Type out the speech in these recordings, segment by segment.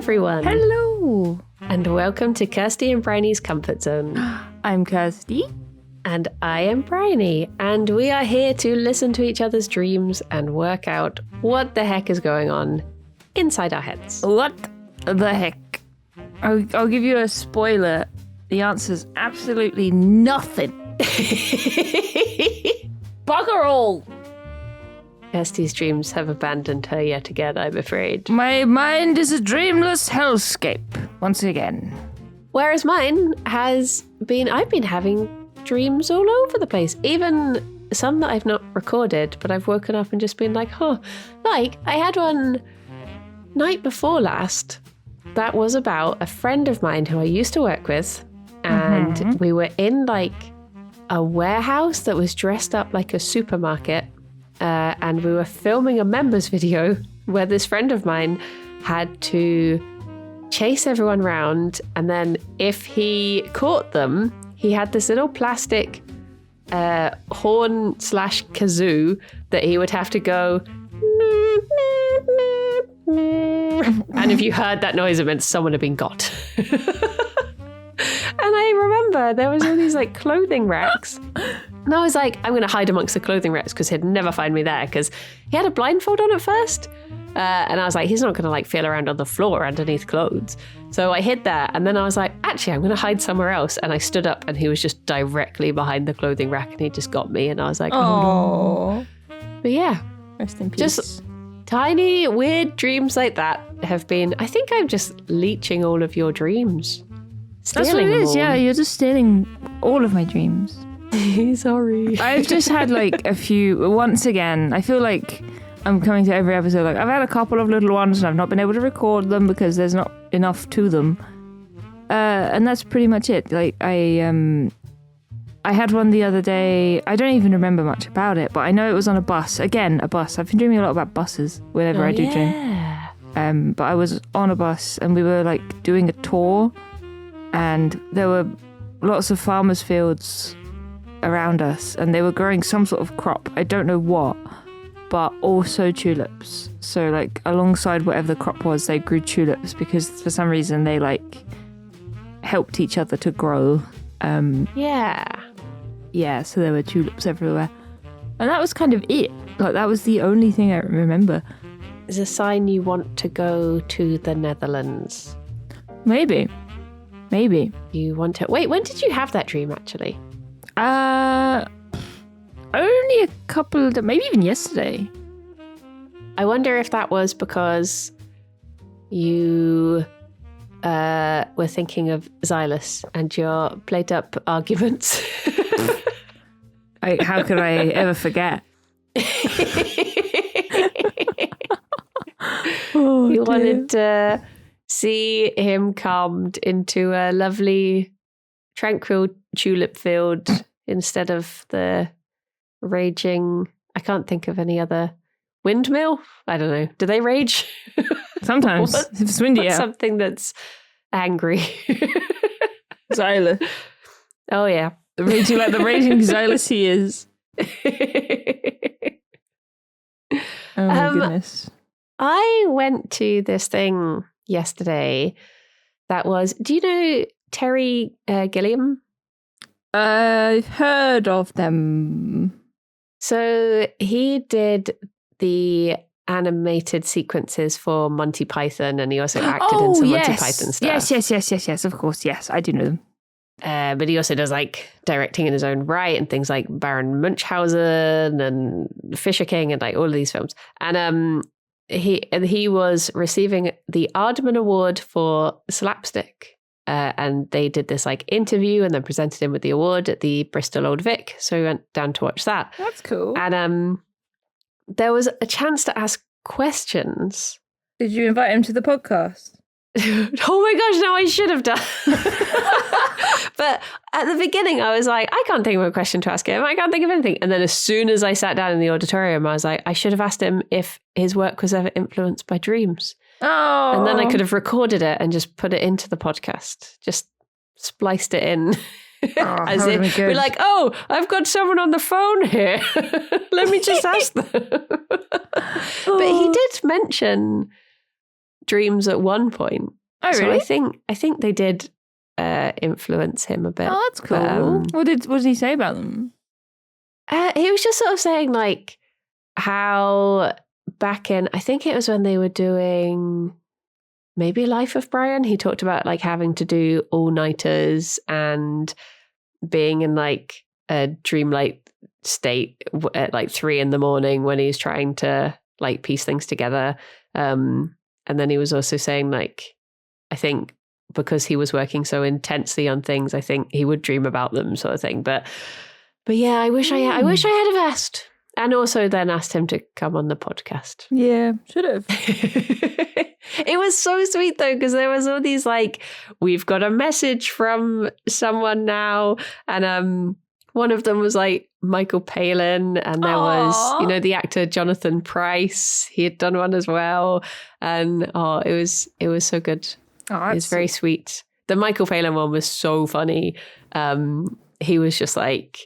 everyone. Hello. And welcome to Kirsty and Bryony's Comfort Zone. I'm Kirsty. And I am Bryony. And we are here to listen to each other's dreams and work out what the heck is going on inside our heads. What the heck? I'll give you a spoiler. The answer's absolutely nothing. Bugger all. Kirsty's dreams have abandoned her yet again, I'm afraid. My mind is a dreamless hellscape, once again. Whereas mine has been, I've been having dreams all over the place. Even some that I've not recorded, but I've woken up and just been like, like I had one night before last that was about a friend of mine who I used to work with. And we were in like a warehouse that was dressed up like a supermarket. And we were filming a members video where this friend of mine had to chase everyone around. And then if he caught them, he had this little plastic horn / kazoo that he would have to go. And if you heard that noise, it meant someone had been got. And I remember there was all these like clothing racks. And I was like, I'm going to hide amongst the clothing racks because he'd never find me there because he had a blindfold on at first. And I was like, he's not going to like feel around on the floor underneath clothes. So I hid there. And then I was like, actually, I'm going to hide somewhere else. And I stood up and he was just directly behind the clothing rack and he just got me. And I was like, oh no. But yeah. Rest in peace. Just tiny, weird dreams like that have been, I think I'm just leeching all of your dreams. That's what it is, yeah. You're just stealing all of my dreams. Sorry. I've just had like a few, once again, I feel like I'm coming to every episode, like I've had a couple of little ones and I've not been able to record them because there's not enough to them. And that's pretty much it. Like I had one the other day, I don't even remember much about it, but I know it was on a bus. Again, a bus. I've been dreaming a lot about buses whenever I do dream. But I was on a bus and we were like doing a tour and there were lots of farmers' fields around us and they were growing some sort of crop. I don't know what, but also tulips. So like alongside whatever the crop was, they grew tulips because for some reason they like helped each other to grow. Yeah, so there were tulips everywhere. And that was kind of it. Like that was the only thing I remember. Is a sign you want to go to the Netherlands. Maybe. You want to... Wait, when did you have that dream, actually? Only a couple of... Maybe even yesterday. I wonder if that was because you were thinking of Xylus and your played-up arguments. How could I ever forget? You wanted to see him calmed into a lovely, tranquil tulip field instead of the raging... I can't think of any other... Windmill? I don't know. Do they rage? Sometimes. If it's windy, yeah. Something that's angry. Xylus. Oh, yeah. The raging Xylus he is. Oh, my goodness. I went to this thing yesterday that was... Do you know Terry Gilliam? I've heard of them. So he did the animated sequences for Monty Python and he also acted in some Monty Python stuff. Yes, of course, yes, I do know them. But he also does like directing in his own right and things like Baron Munchausen and Fisher King and like all of these films. And he was receiving the Aardman Award for slapstick. And they did this like interview and then presented him with the award at the Bristol Old Vic. So we went down to watch that. That's cool. And there was a chance to ask questions. Did you invite him to the podcast? Oh my gosh, no, I should have done. But at the beginning, I was like, I can't think of a question to ask him. I can't think of anything. And then as soon as I sat down in the auditorium, I was like, I should have asked him if his work was ever influenced by dreams. Oh. And then I could have recorded it and just put it into the podcast. Just spliced it in. As if we're like, oh, I've got someone on the phone here. Let me just ask them. But he did mention dreams at one point. Oh, So really? I think they did influence him a bit. Oh, that's cool. But, what did he say about them? he was just sort of saying like how back in, I think it was when they were doing maybe Life of Brian, he talked about like having to do all-nighters and being in like a dreamlike state at like 3 a.m. when he's trying to like piece things together. And then he was also saying like, I think because he was working so intensely on things, I think he would dream about them, sort of thing. But yeah, I wish I had have asked, and also then asked him to come on the podcast. Yeah, should have. It was so sweet though, because there was all these like, we've got a message from someone now, and one of them was like Michael Palin, and there was the actor Jonathan Pryce. He had done one as well, and it was so good. It was very sweet. The Michael Palin one was so funny. He was just like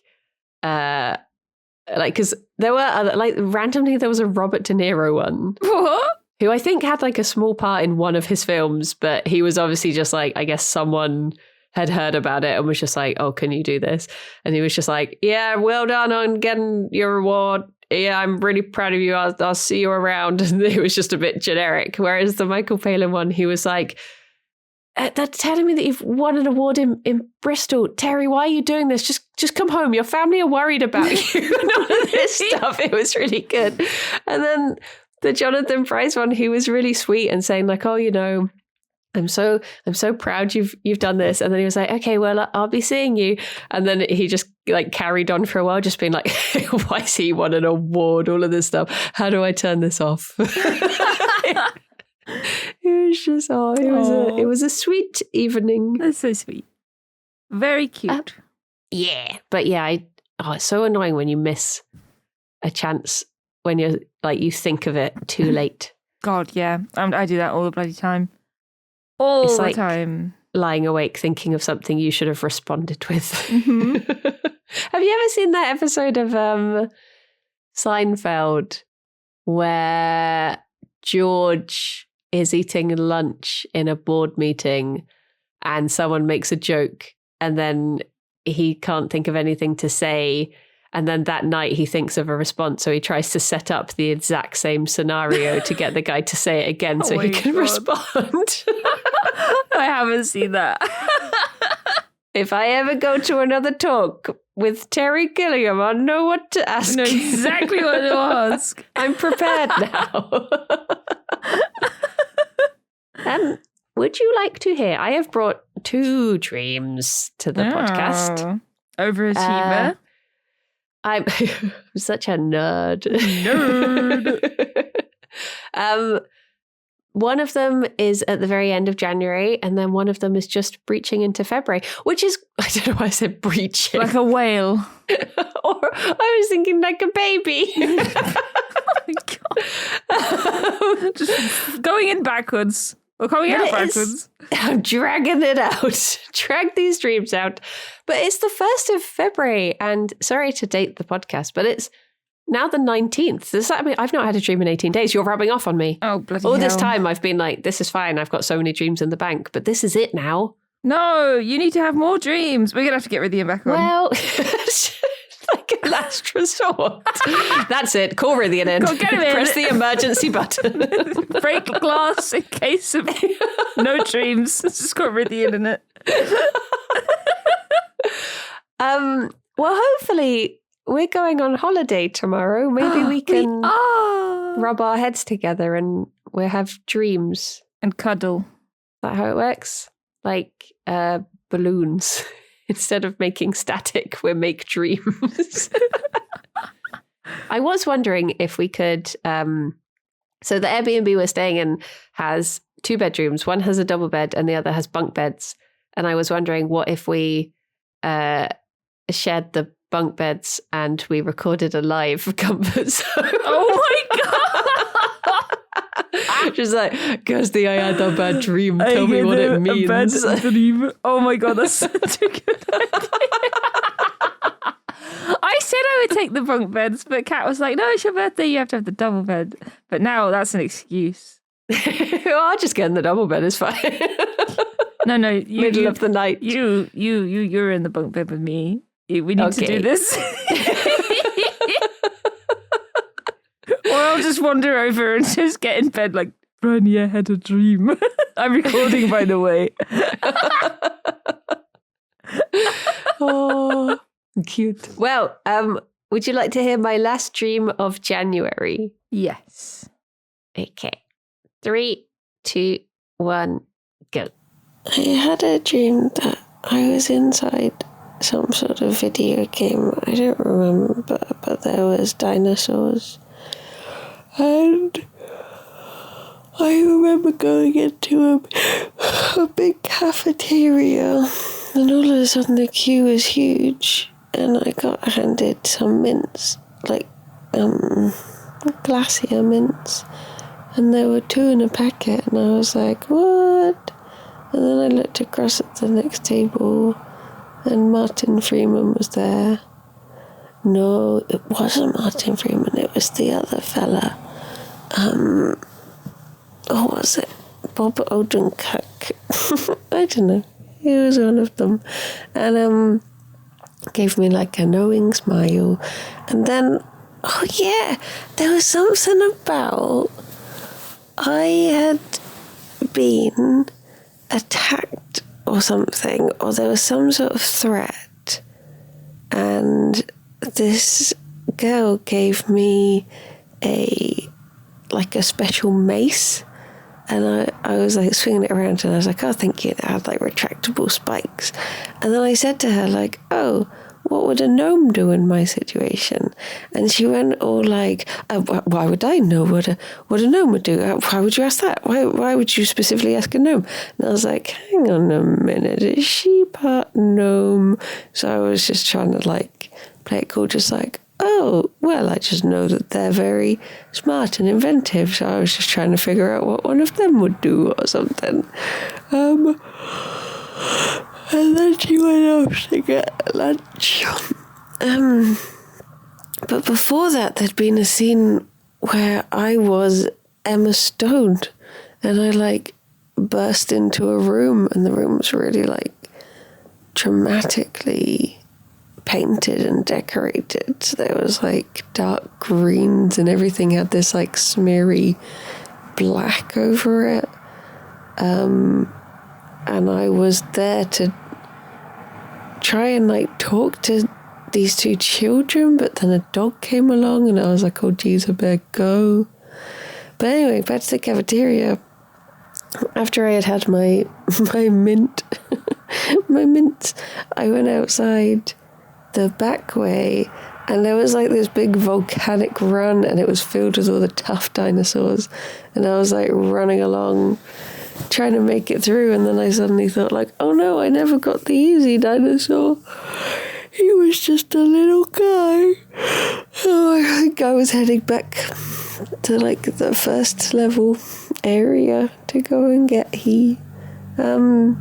because there were other, like randomly there was a Robert De Niro one. What? Who I think had like a small part in one of his films, but he was obviously just like, I guess someone had heard about it and was just like, oh, can you do this? And he was just like, yeah, well done on getting your reward. Yeah, I'm really proud of you. I'll see you around. And it was just a bit generic. Whereas the Michael Palin one, he was like, they're telling me that you've won an award in Bristol. Terry, why are you doing this? Just come home. Your family are worried about you and all of this stuff. It was really good. And then the Jonathan Pryce one, he was really sweet and saying like, oh, I'm so proud you've done this. And then he was like, okay, well, I'll be seeing you. And then he just like carried on for a while, just being like, why has he won an award? All of this stuff. How do I turn this off? It was just, it was a sweet evening. That's so sweet. Very cute. Yeah. But yeah, it's so annoying when you miss a chance when you're like, you think of it too late. God, yeah. I do that all the bloody time. All it's the like time. Lying awake thinking of something you should have responded with. Mm-hmm. Have you ever seen that episode of Seinfeld where George is eating lunch in a board meeting and someone makes a joke and then he can't think of anything to say, and then that night he thinks of a response, so he tries to set up the exact same scenario to get the guy to say it again so he can respond. I haven't seen that. If I ever go to another talk with Terry Gilliam, I'll know what to ask. I know exactly what to ask. I'm prepared now. Would you like to hear? I have brought 2 dreams to the podcast. Overachiever. I'm such a nerd. One of them is at the very end of January, and then one of them is just breaching into February, which is, I don't know why I said breaching. Like a whale. Or I was thinking like a baby. Oh my God. Just going in backwards. Or coming out backwards. I'm dragging it out. Drag these dreams out. But it's the 1st of February, and sorry to date the podcast, but it's now the 19th. Does that mean I've not had a dream in 18 days? You're rubbing off on me. Oh, bloody All hell. this time I've been like, this is fine. I've got so many dreams in the bank, but this is it now. No, you need to have more dreams. We're going to have to get Rythian back on. Well, like a last resort. That's it. Call Rythian in. Go, get him in. Press the emergency button. Break glass in case of no dreams. It's just got Rythian in it. Well, hopefully we're going on holiday tomorrow. Maybe we can rub our heads together and we'll have dreams. And cuddle. Is that how it works? Like balloons. Instead of making static, we make dreams. I was wondering if we could... so the Airbnb we're staying in has 2 bedrooms. One has a double bed and the other has bunk beds. And I was wondering what if we shared the bunk beds and we recorded a live comfort zone. Oh my God! Just like, Kirsty, I had a bad dream. Tell me what it means. A bad dream. Oh my God, that's such a good idea. I said I would take the bunk beds, but Kat was like, no, it's your birthday, you have to have the double bed. But now that's an excuse. I'll just get in the double bed. It's fine. No, Middle of the night. You're in the bunk bed with me. We need to do this. Or I'll just wander over and just get in bed like, Ronnie, I had a dream. I'm recording, by the way. Oh, cute. Well, would you like to hear my last dream of January? Yes. Okay. 3, 2, 1, go. I had a dream that I was inside some sort of video game. I don't remember, but there was dinosaurs. And I remember going into a big cafeteria, and all of a sudden the queue was huge, and I got handed some mints, like glacier mints, and there were 2 in a packet, and I was like, what? And then I looked across at the next table, and Martin Freeman was there. No, it wasn't Martin Freeman, it was the other fella. What was it? Bob Odenkirk. I don't know. He was one of them. And gave me like a knowing smile. And then, oh yeah, there was something about I had been attacked or something, or there was some sort of threat, and this girl gave me a special mace, and I was like swinging it around, and I was like, oh, thank you. It had like retractable spikes, and then I said to her like, oh, what would a gnome do in my situation? And she went all like, why would I know what a gnome would do? Why would you ask that? Why would you specifically ask a gnome? And I was like, hang on a minute, is she part gnome? So I was just trying to like play it cool, just like, oh, well, I just know that they're very smart and inventive, so I was just trying to figure out what one of them would do or something. And then she went off to get lunch. But before that, there'd been a scene where I was Emma Stone, and I like burst into a room, and the room was really like dramatically painted and decorated. So there was like dark greens, and everything had this like smeary black over it. And I was there to try and like talk to these 2 children, but then a dog came along, and I was like, oh geez, I better go. But anyway, back to the cafeteria. After I had my mint, my mints, I went outside the back way, and there was like this big volcanic run, and it was filled with all the tough dinosaurs, and I was like running along trying to make it through, and then I suddenly thought like, oh no, I never got the easy dinosaur. He was just a little guy. Oh, I think I was heading back to like the first level area to go and get he. Oh,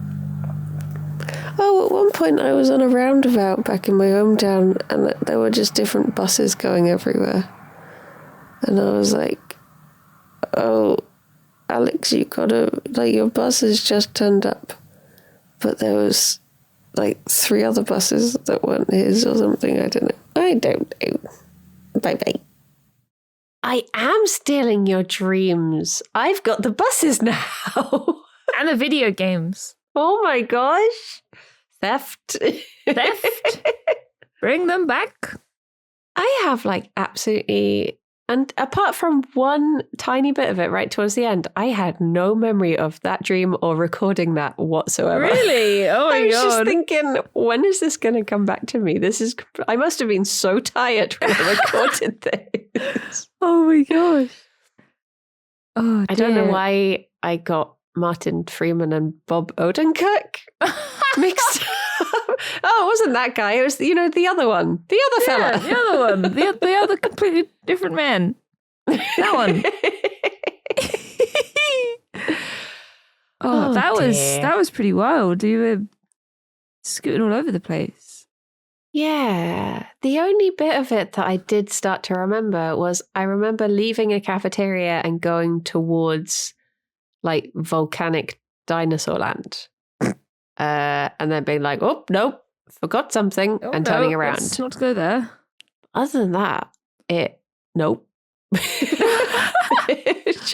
at one point I was on a roundabout back in my hometown, and there were just different buses going everywhere. And I was like, oh, Alex, you gotta, like, your bus has just turned up. But there was, like, 3 other buses that weren't his or something. I don't know. Bye-bye. I am stealing your dreams. I've got the buses now. And the video games. Oh my gosh. Theft. Bring them back. I have, like, absolutely... And apart from one tiny bit of it right towards the end, I had no memory of that dream or recording that whatsoever. Really? Oh my God. I was just thinking, when is this going to come back to me? I must have been so tired when I recorded this. Oh my gosh. Oh, I don't know why I got Martin Freeman and Bob Odenkirk mixed up. Oh, it wasn't that guy. It was, the other one. The other fella. The other one. The other completely different man. That one. that was pretty wild. You were scooting all over the place. Yeah. The only bit of it that I did start to remember was I remember leaving a cafeteria and going towards like volcanic dinosaur land. And then being like, oh, nope, forgot something, and turning around. Let's not go there. Other than that, nope. It's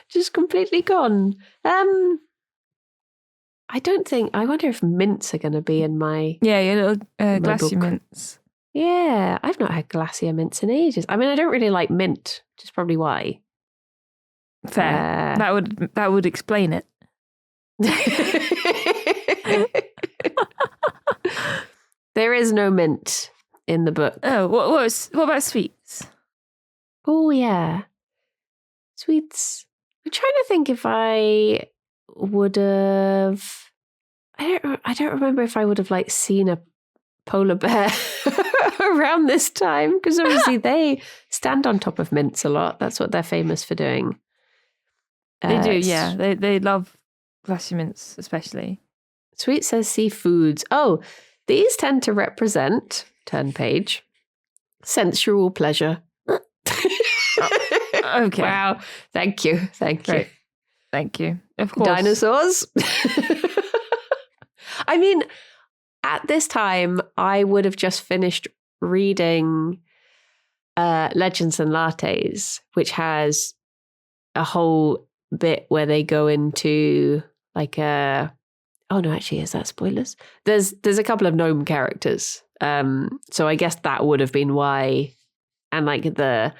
just completely gone. I wonder if mints are going to be in my... Yeah, your little glacier book. mints. Yeah, I've not had glacier mints in ages. I mean, I don't really like mint, which is probably why. Fair. That would explain it. There is no mint in the book. Oh, what about sweets? Oh yeah, sweets. I'm trying to think if I would have. I don't remember if I would have like seen a polar bear around this time, because obviously they stand on top of mints a lot. That's what they're famous for doing. They do, yeah. They love glacier mints, especially. Sweet says seafoods. Oh, these tend to represent, turn page, sensual pleasure. Okay. Wow. Thank you. Great. Thank you. Of course. Dinosaurs. I mean, at this time, I would have just finished reading Legends and Lattes, which has a whole bit where they go into like oh no, actually, is that spoilers? There's a couple of gnome characters. So I guess that would have been why. And like the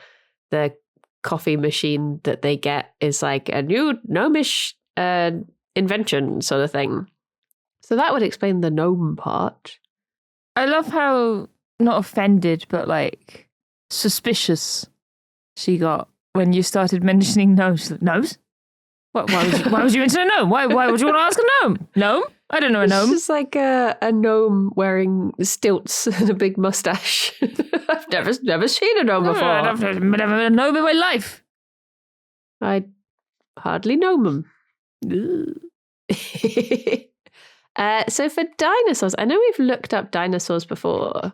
coffee machine that they get is like a new gnomish invention sort of thing. So that would explain the gnome part. I love how not offended, but like suspicious she got when you started mentioning gnomes. Gnomes? What? Why would you mention a gnome? Why would you want to ask a gnome? Gnome? I don't know a gnome. It's just like a gnome wearing stilts and a big mustache. I've never seen a gnome before. I've never met a gnome in my life. I hardly know them. So for dinosaurs, I know we've looked up dinosaurs before,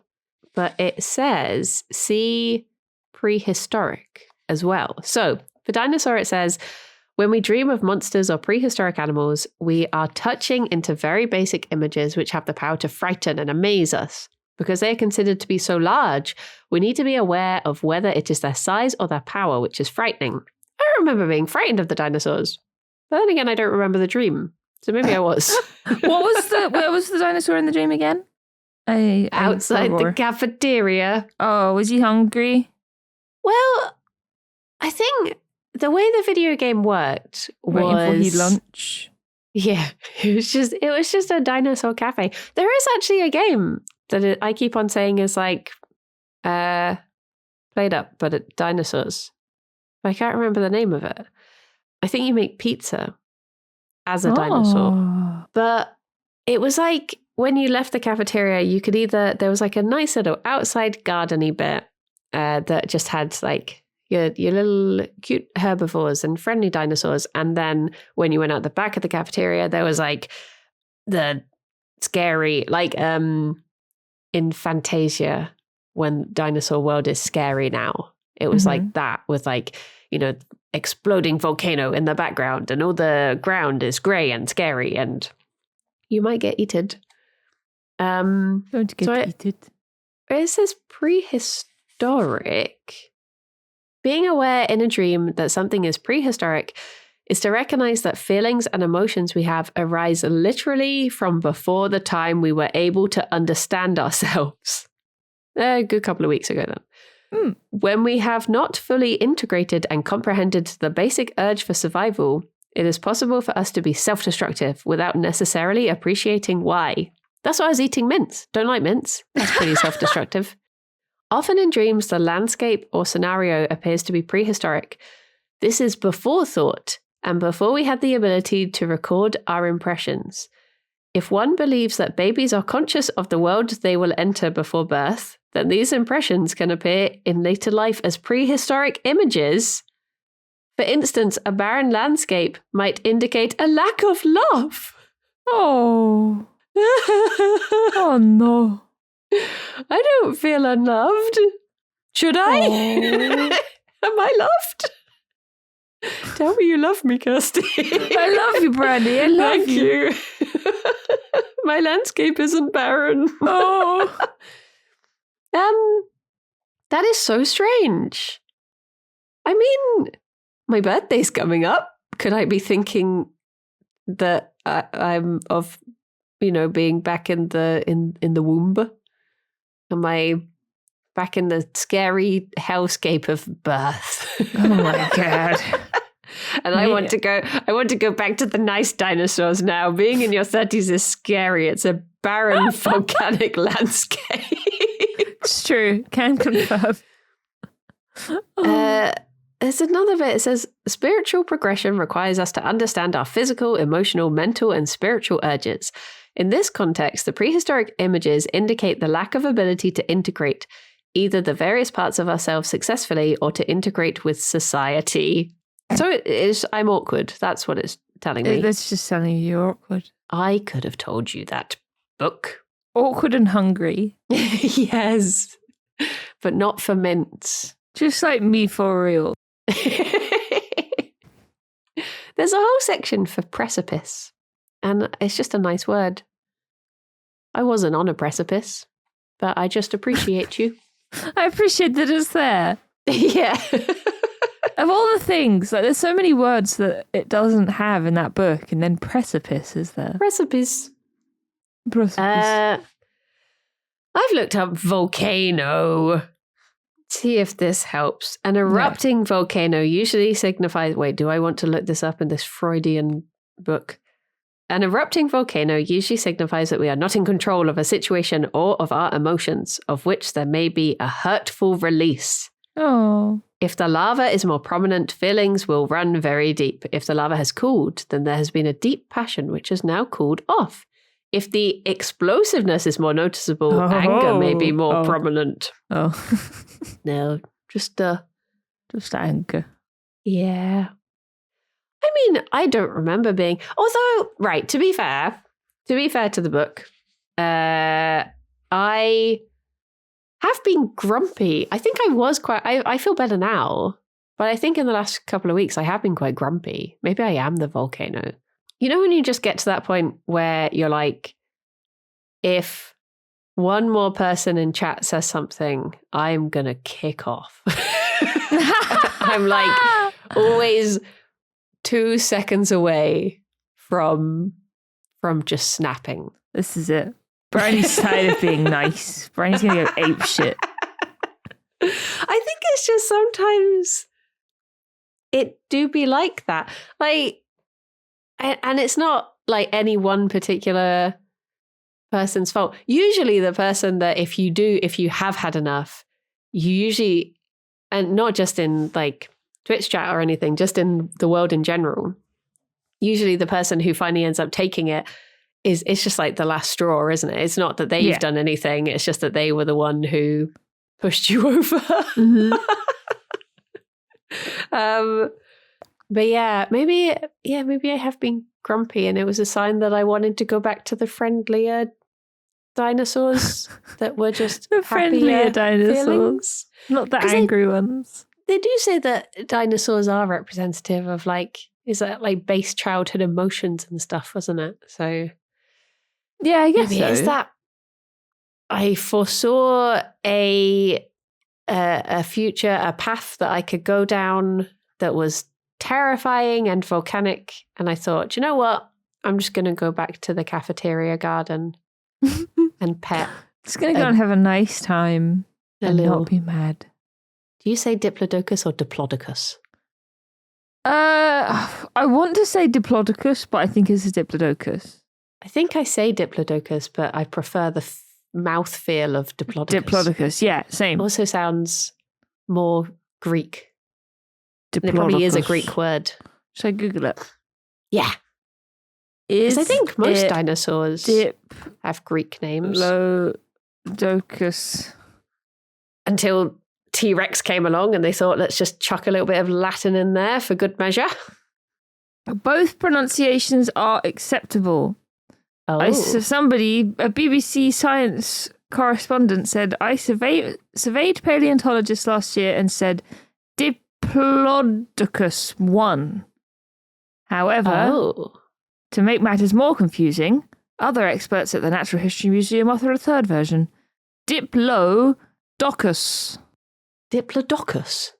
but it says see prehistoric as well. So for dinosaur, it says, when we dream of monsters or prehistoric animals, we are touching into very basic images which have the power to frighten and amaze us. Because they are considered to be so large, we need to be aware of whether it is their size or their power which is frightening. I don't remember being frightened of the dinosaurs. But then again, I don't remember the dream. So maybe I was. Where was the dinosaur in the dream again? Outside the cafeteria. Oh, was he hungry? Well, I think the way the video game worked was waiting for his lunch. Yeah, it was just a dinosaur cafe. There is actually a game that I keep on saying is like played up, but at dinosaurs. I can't remember the name of it. I think you make pizza as a dinosaur. But it was like when you left the cafeteria, you could there was like a nice little outside garden-y bit that just had like your little cute herbivores and friendly dinosaurs. And then when you went out the back of the cafeteria, there was like the scary, like in Fantasia, when Dinosaur World is scary now. It was like that with like, exploding volcano in the background and all the ground is grey and scary and you might get eaten. Don't get eaten. It says prehistoric. Being aware in a dream that something is prehistoric is to recognize that feelings and emotions we have arise literally from before the time we were able to understand ourselves. A good couple of weeks ago then. When we have not fully integrated and comprehended the basic urge for survival, it is possible for us to be self-destructive without necessarily appreciating why. That's why I was eating mints. Don't like mints. That's pretty self-destructive. Often in dreams, the landscape or scenario appears to be prehistoric. This is before thought and before we had the ability to record our impressions. If one believes that babies are conscious of the world they will enter before birth, then these impressions can appear in later life as prehistoric images. For instance, a barren landscape might indicate a lack of love. Oh. Oh no. I don't feel unloved. Should I? Oh. Am I loved? Tell me you love me, Kirsty. I love you, Brandy. I love Thank you. My landscape isn't barren. Oh. That is so strange. I mean, my birthday's coming up. Could I be thinking that I'm of, being back in the womb? Am I back in the scary hellscape of birth? Oh my God. And I want to go back to the nice dinosaurs now. Being in your 30s is scary. It's a barren volcanic landscape. It's true. Can confirm. There's another bit. It says, spiritual progression requires us to understand our physical, emotional, mental, and spiritual urges. In this context, the prehistoric images indicate the lack of ability to integrate either the various parts of ourselves successfully or to integrate with society. So it is, I'm awkward. That's what it's telling me. That's just telling you you're awkward. I could have told you that book. Awkward and hungry. Yes, but not for mints. Just like me for real. There's a whole section for precipice, and it's just a nice word. I wasn't on a precipice, but I just appreciate you. I appreciate that it's there. Yeah. Of all the things, like there's so many words that it doesn't have in that book, and then precipice is there. Precipice. Precipice. I've looked up volcano. See if this helps. An erupting volcano usually signifies... Wait, do I want to look this up in this Freudian book? An erupting volcano usually signifies that we are not in control of a situation or of our emotions, of which there may be a hurtful release. Oh. If the lava is more prominent, feelings will run very deep. If the lava has cooled, then there has been a deep passion which has now cooled off. If the explosiveness is more noticeable, anger may be more prominent. Oh. No, just anger. Yeah. I mean, I don't remember being... Although, right, to be fair to the book, I have been grumpy. I think I was quite... I feel better now, but I think in the last couple of weeks I have been quite grumpy. Maybe I am the volcano. You know when you just get to that point where you're like, if one more person in chat says something, I'm going to kick off. I'm like always 2 seconds away from just snapping. This is it. Brownie's tired of being nice. Brownie's going to go ape shit. I think it's just sometimes it do be like that. Like, and it's not like any one particular person's fault. Usually the person that if you have had enough, you usually, and not just in like Twitch chat or anything, just in the world in general, usually the person who finally ends up taking it's just like the last straw, isn't it? It's not that they've done anything. It's just that they were the one who pushed you over. Mm-hmm. But maybe I have been grumpy, and it was a sign that I wanted to go back to the friendlier dinosaurs that were just the friendlier dinosaurs, feelings. Not the angry ones. They do say that dinosaurs are representative of is that like base childhood emotions and stuff, wasn't it? So yeah, I guess so. Is that I foresaw a future, a path that I could go down that was terrifying and volcanic, and I thought, you know what? I'm just going to go back to the cafeteria garden and pet. Just going to go and have a nice time and not be mad. Do you say Diplodocus or Diplodocus? I want to say Diplodocus, but I think it's a Diplodocus. I think I say Diplodocus, but I prefer the mouth feel of Diplodocus. Diplodocus, yeah, same. Also sounds more Greek. Diplodocus. It probably is a Greek word. Should I Google it? Yeah. Because I think most dinosaurs have Greek names. Diplodocus. Until T-Rex came along and they thought, let's just chuck a little bit of Latin in there for good measure. Both pronunciations are acceptable. Oh. A BBC science correspondent said, I surveyed paleontologists last year and said Diplodocus 1. However, to make matters more confusing, other experts at the Natural History Museum author a third version. Diplodocus. Diplodocus.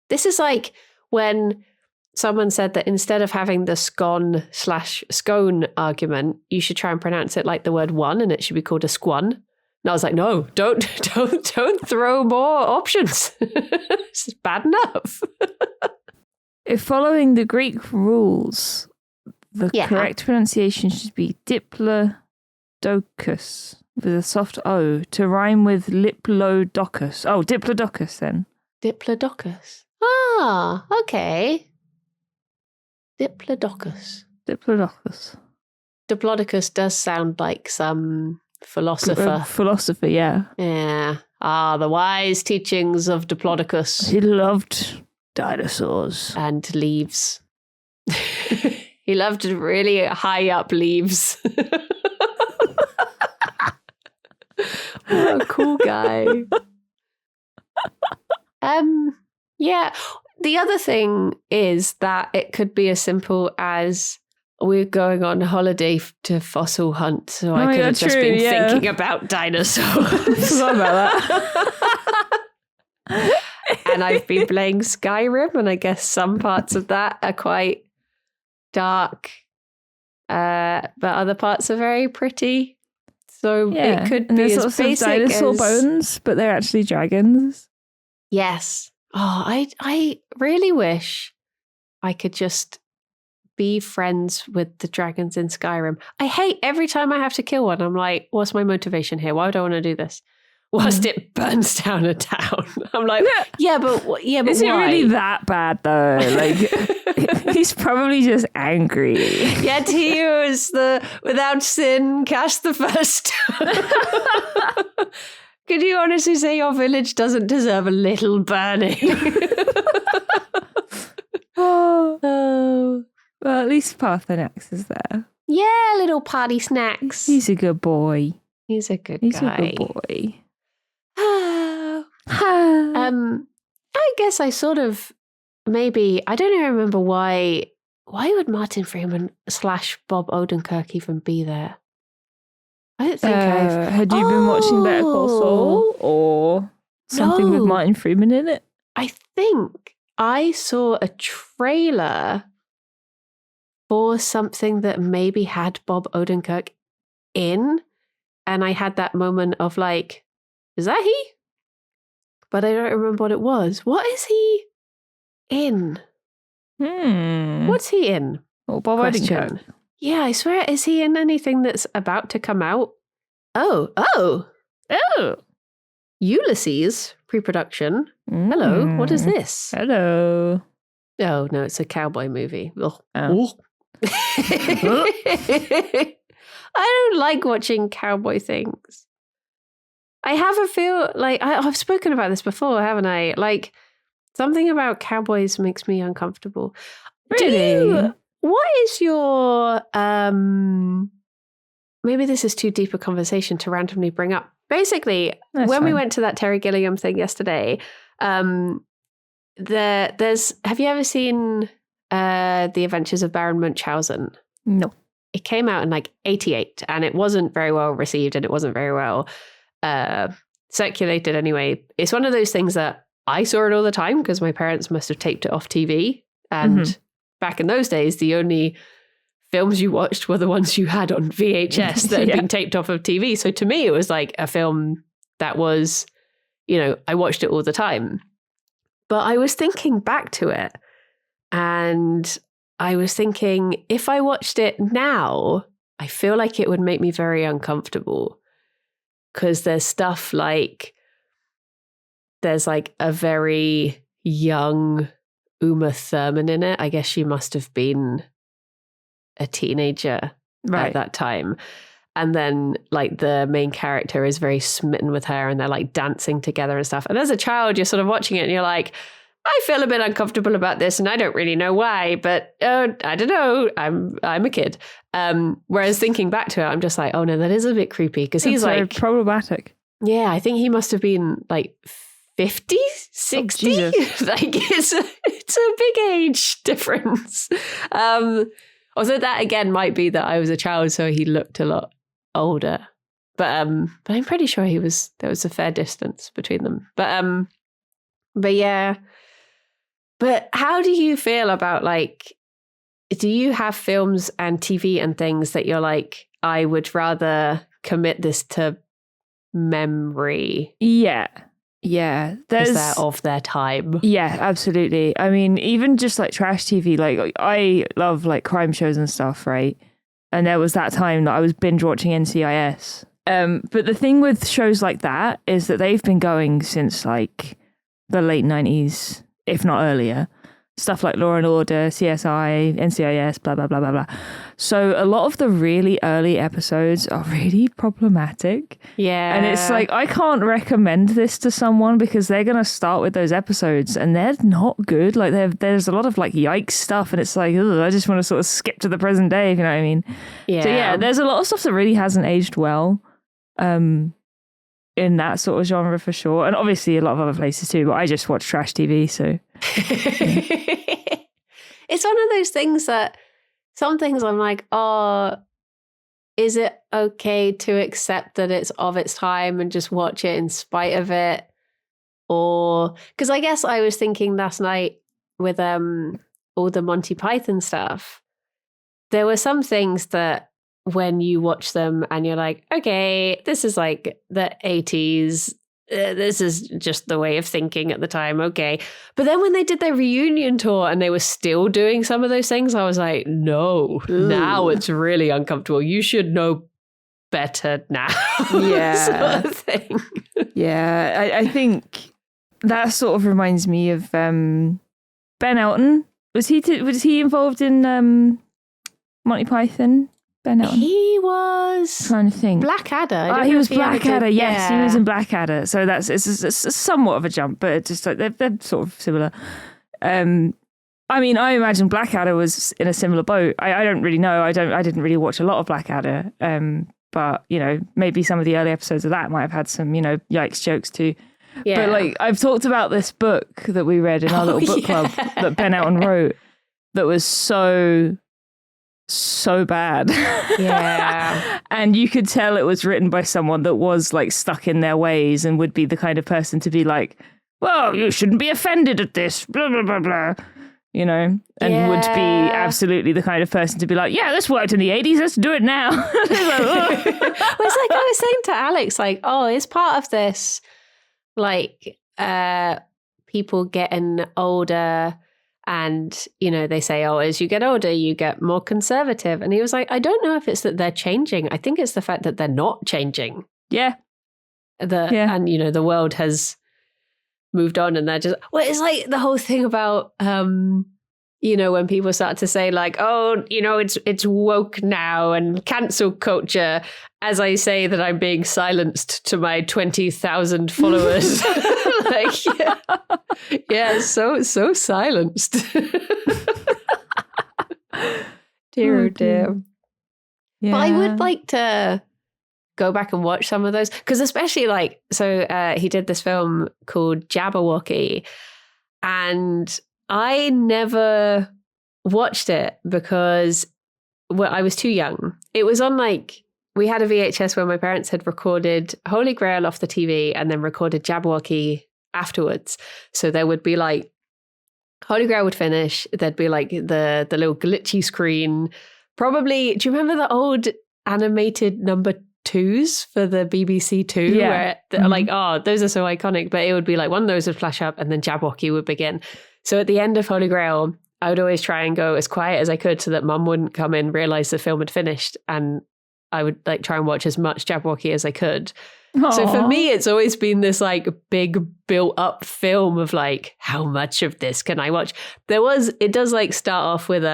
This is like when someone said that instead of having the scone/scone argument, you should try and pronounce it like the word one, and it should be called a squon. And I was like, no, don't throw more options. It's bad enough. If following the Greek rules, the correct pronunciation should be Diplodocus with a soft O to rhyme with Liplodocus. Oh, Diplodocus then. Diplodocus. Ah, okay. Diplodocus. Diplodocus does sound like some philosopher. Philosopher, yeah. Yeah. Ah, the wise teachings of Diplodocus. He loved dinosaurs. And leaves. He loved really high up leaves. What a cool guy. Yeah. The other thing is that it could be as simple as we're going on holiday to fossil hunt, so I could have just been thinking about dinosaurs. Forgot about that. And I've been playing Skyrim, and I guess some parts of that are quite dark, but other parts are very pretty. So it could be as basic dinosaur as bones, but they're actually dragons. Yes. Oh, I really wish I could just be friends with the dragons in Skyrim. I hate every time I have to kill one. I'm like, what's my motivation here? Why would I want to do this? Whilst it burns down a town. I'm like, but is it really that bad though? Like, he's probably just angry. Yet he was the without sin cast the first. Could you honestly say your village doesn't deserve a little burning? Oh. Well, at least Parthenax is there. Yeah, little party snacks. He's a good boy. He's a good He's guy. a good boy. I guess I sort of maybe I don't remember why would Martin Freeman / Bob Odenkirk even be there? I don't think had you been watching Better Call Saul or something with Martin Freeman in it? I think I saw a trailer for something that maybe had Bob Odenkirk in, and I had that moment of like, is that he? But I don't remember what it was. What is he in? What's he in? Oh, Bob Odenkirk. Yeah, I swear, is he in anything that's about to come out? Oh. Ulysses, pre-production. Hello, what is this? Hello. Oh, no, it's a cowboy movie. Ugh. Oh. I don't like watching cowboy things. I have a feel like I've spoken about this before, haven't I? Like something about cowboys makes me uncomfortable. Really? What is your maybe this is too deep a conversation to randomly bring up. Basically, when we went to that Terry Gilliam thing yesterday, there's have you ever seen The Adventures of Baron Munchausen? No. It came out in like 88 and it wasn't very well received and it wasn't very well circulated anyway. It's one of those things that I saw it all the time because my parents must have taped it off TV. And back in those days, the only films you watched were the ones you had on VHS that had been taped off of TV. So to me, it was like a film that was, I watched it all the time. But I was thinking back to it and I was thinking, if I watched it now, I feel like it would make me very uncomfortable because there's stuff like, there's like a very young Uma Thurman in it. I guess she must have been a teenager at that time. And then like the main character is very smitten with her and they're like dancing together and stuff. And as a child, you're sort of watching it and you're like, I feel a bit uncomfortable about this and I don't really know why, but I don't know. I'm a kid. Whereas thinking back to it, I'm just like, oh no, that is a bit creepy because he's like problematic. Yeah, I think he must have been like 50, 60. Jesus. Like it's a big age difference. Although that again might be that I was a child, so he looked a lot older. But I'm pretty sure there was a fair distance between them. But yeah. But how do you feel about, like, do you have films and TV and things that you're like, I would rather commit this to memory? Yeah. Yeah. Because they're of their time. Yeah, absolutely. I mean, even just like trash TV, like I love like crime shows and stuff, right? And there was that time that I was binge watching NCIS. But the thing with shows like that is that they've been going since like the late 90s, if not earlier. Stuff like Law and Order, CSI, NCIS, blah, blah, blah, blah, blah. So a lot of the really early episodes are really problematic. Yeah. And it's like, I can't recommend this to someone because they're going to start with those episodes and they're not good. Like there's a lot of like yikes stuff and it's like, I just want to sort of skip to the present day, if you know what I mean? Yeah. So yeah, there's a lot of stuff that really hasn't aged well. In that sort of genre for sure. And obviously a lot of other places too, but I just watch trash TV, so. It's one of those things that some things I'm like, oh, is it okay to accept that it's of its time and just watch it in spite of it? Or, because I guess I was thinking last night with all the Monty Python stuff, there were some things that when you watch them and you're like, okay, this is like the 80s. This is just the way of thinking at the time. Okay. But then when they did their reunion tour and they were still doing some of those things, I was like, no, now it's really uncomfortable. You should know better now. Yeah. Sort of thing. Yeah. I think that sort of reminds me of Ben Elton. Was he involved in Monty Python? Ben Elton. He was I'm trying to think. Blackadder. He was Blackadder. Yes, he was in Blackadder. So it's somewhat of a jump, but it's just like they're sort of similar. I mean, I imagine Blackadder was in a similar boat. I don't really know. I didn't really watch a lot of Blackadder. But you know, maybe some of the early episodes of that might have had some, you know, yikes jokes too. Yeah. But like, I've talked about this book that we read in our little book club that Ben Elton wrote. That was so bad. Yeah. And you could tell it was written by someone that was like stuck in their ways and would be the kind of person to be like, well, you shouldn't be offended at this, blah, blah, blah, blah. You know, and would be absolutely the kind of person to be like, yeah, this worked in the 80s, let's do it now. It's like, well, it's like I was saying to Alex, like, oh, it's part of this, like, people getting older. And, you know, they say, oh, as you get older, you get more conservative. And he was like, I don't know if it's that they're changing. I think it's the fact that they're not changing. Yeah. And, you know, the world has moved on and they're just, well, it's like the whole thing about, you know, when people start to say like, oh, you know, it's woke now and cancel culture, as I say that I'm being silenced to my 20,000 followers. Like, yeah, so silenced. Dear, oh dear. Yeah. But I would like to go back and watch some of those, because especially like, so he did this film called Jabberwocky, and I never watched it because I was too young. It was on like, we had a VHS where my parents had recorded Holy Grail off the TV and then recorded Jabberwocky afterwards. So there would be like, Holy Grail would finish, there'd be like the little glitchy screen. Probably, do you remember the old animated number 2s for the BBC Two? Yeah. Where like, oh, those are so iconic, but it would be like one of those would flash up and then Jabberwocky would begin. So at the end of Holy Grail, I would always try and go as quiet as I could so that Mum wouldn't come in, realize the film had finished, and I would like try and watch as much Jabberwocky as I could. Aww. So for me, it's always been this like big built up film of like, how much of this can I watch? It does like start off with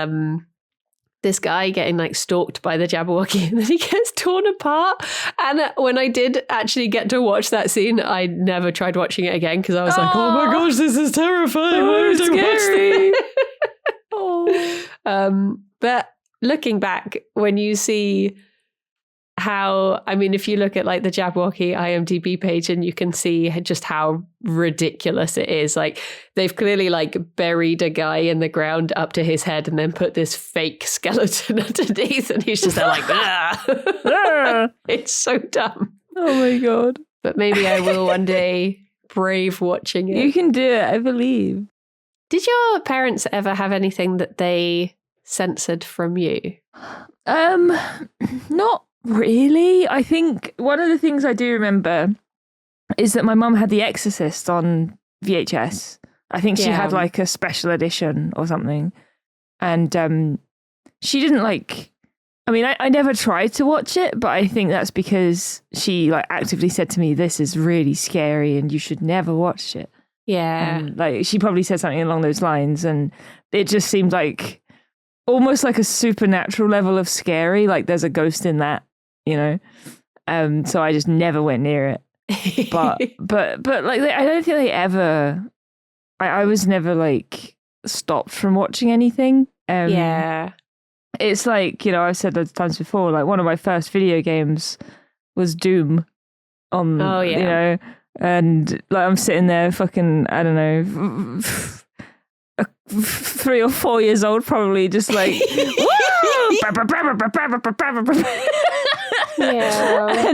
this guy getting like stalked by the Jabberwocky and then he gets torn apart. And when I did actually get to watch that scene, I never tried watching it again because I was like, oh my gosh, this is terrifying. Why would I watch this? But looking back, when you see how, I mean, if you look at like the Jabberwocky IMDb page and you can see just how ridiculous it is. Like they've clearly like buried a guy in the ground up to his head and then put this fake skeleton underneath and he's just there like, ah. It's so dumb. Oh my God. But maybe I will one day brave watching it. You can do it, I believe. Did your parents ever have anything that they censored from you? Not really. I think one of the things I do remember is that my mum had The Exorcist on VHS. I think she had like a special edition or something. And she didn't like, I mean, I never tried to watch it, but I think that's because she like actively said to me, this is really scary and you should never watch it. Yeah. Like she probably said something along those lines and it just seemed like almost like a supernatural level of scary. Like there's a ghost in that, you know? So I just never went near it. But like I don't think they ever, I was never like stopped from watching anything. Yeah. It's like, you know, I've said loads of times before, like one of my first video games was Doom on, you know, and like I'm sitting there fucking, I don't know, 3 or 4 years old probably, just like, yeah.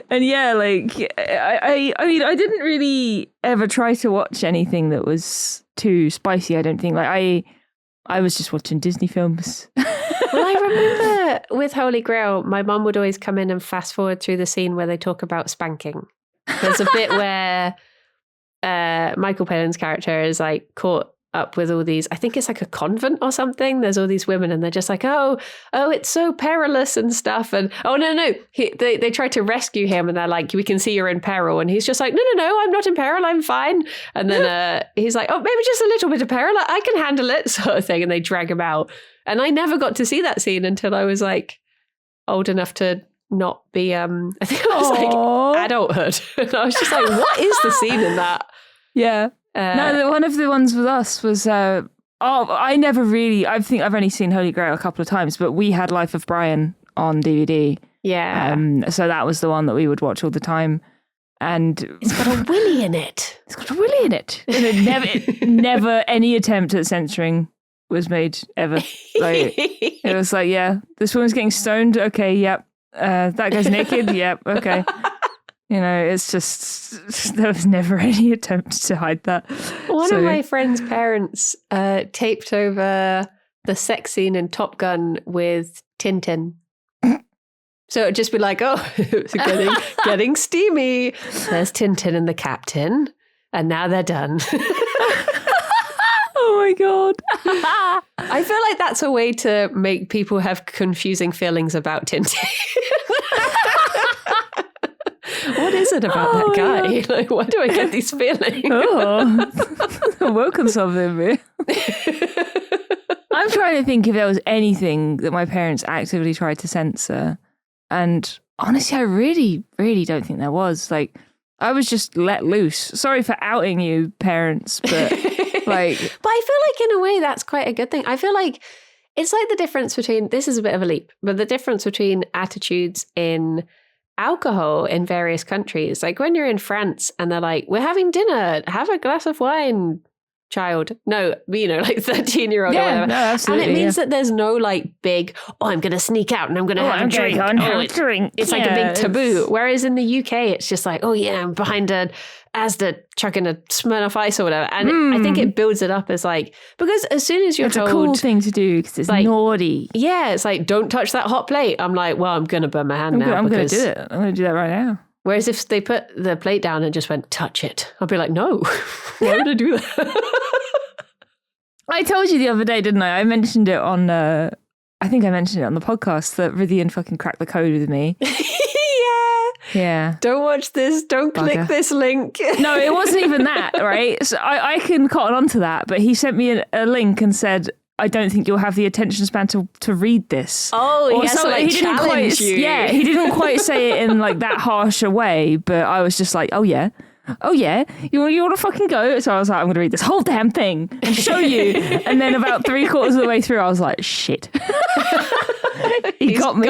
And yeah, like I mean, I didn't really ever try to watch anything that was too spicy. I don't think. Like I was just watching Disney films. Well, I remember with Holy Grail, my mum would always come in and fast forward through the scene where they talk about spanking. There's a bit where Michael Palin's character is like caught up with all these, I think it's like a convent or something. There's all these women and they're just like, oh, it's so perilous and stuff. And no, they try to rescue him and they're like, we can see you're in peril. And he's just like, no, I'm not in peril. I'm fine. And then he's like, oh, maybe just a little bit of peril. I can handle it, sort of thing. And they drag him out. And I never got to see that scene until I was like old enough to not be, I think I was like adulthood. And I was just like, what is the scene in that? Yeah. No, one of the ones with us was, I never really, I think I've only seen Holy Grail a couple of times, but we had Life of Brian on DVD. Yeah. So that was the one that we would watch all the time. And it's got a willy in it. It's got a willy in it. And it never any attempt at censoring was made ever. Like, it was like, yeah, this woman's getting stoned. Okay, yep. That guy's naked. Yep. Okay. You know, it's just, there was never any attempt to hide that. One of my friend's parents taped over the sex scene in Top Gun with Tintin. So it'd just be like, oh, it's getting steamy. There's Tintin and the captain, and now they're done. Oh my God. I feel like that's a way to make people have confusing feelings about Tintin. What is it about that guy? Like, why do I get these feelings? Welcome something, man. I'm trying to think if there was anything that my parents actively tried to censor. And honestly, I really, really don't think there was. Like, I was just let loose. Sorry for outing you, parents, but like... But I feel like in a way that's quite a good thing. I feel like it's like the difference between... This is a bit of a leap, but the difference between attitudes in alcohol in various countries. Like when you're in France and they're like, we're having dinner, have a glass of wine, child. No, you know, like 13-year-old or whatever. No, absolutely, and it means that there's no like big, I'm going to sneak out and I'm going to have a drink. It's like a big taboo. Whereas in the UK, it's just like, oh yeah, I'm behind a Asda chucking a Smirnoff Ice or whatever. And I think it builds it up as like, because as soon as you're told... It's a cool thing to do because it's like, naughty. Yeah, it's like, don't touch that hot plate. I'm like, well, I'm going to burn my hand now. I'm going to do it. I'm going to do that right now. Whereas if they put the plate down and just went, touch it, I'd be like, no, why would I do that? I told you the other day, didn't I? I mentioned it on, I think I mentioned it on the podcast that Rythian fucking cracked the code with me. Yeah. Don't watch this. Don't click this link. No, it wasn't even that, right? So I can cotton onto that, but he sent me a link and said, I don't think you'll have the attention span to read this. Oh, he has to like challenge you. Yeah, he didn't quite say it in like that harsh a way, but I was just like, oh yeah, you want to fucking go? So I was like, I'm going to read this whole damn thing and show you. And then about 3/4 of the way through, I was like, shit. He got me.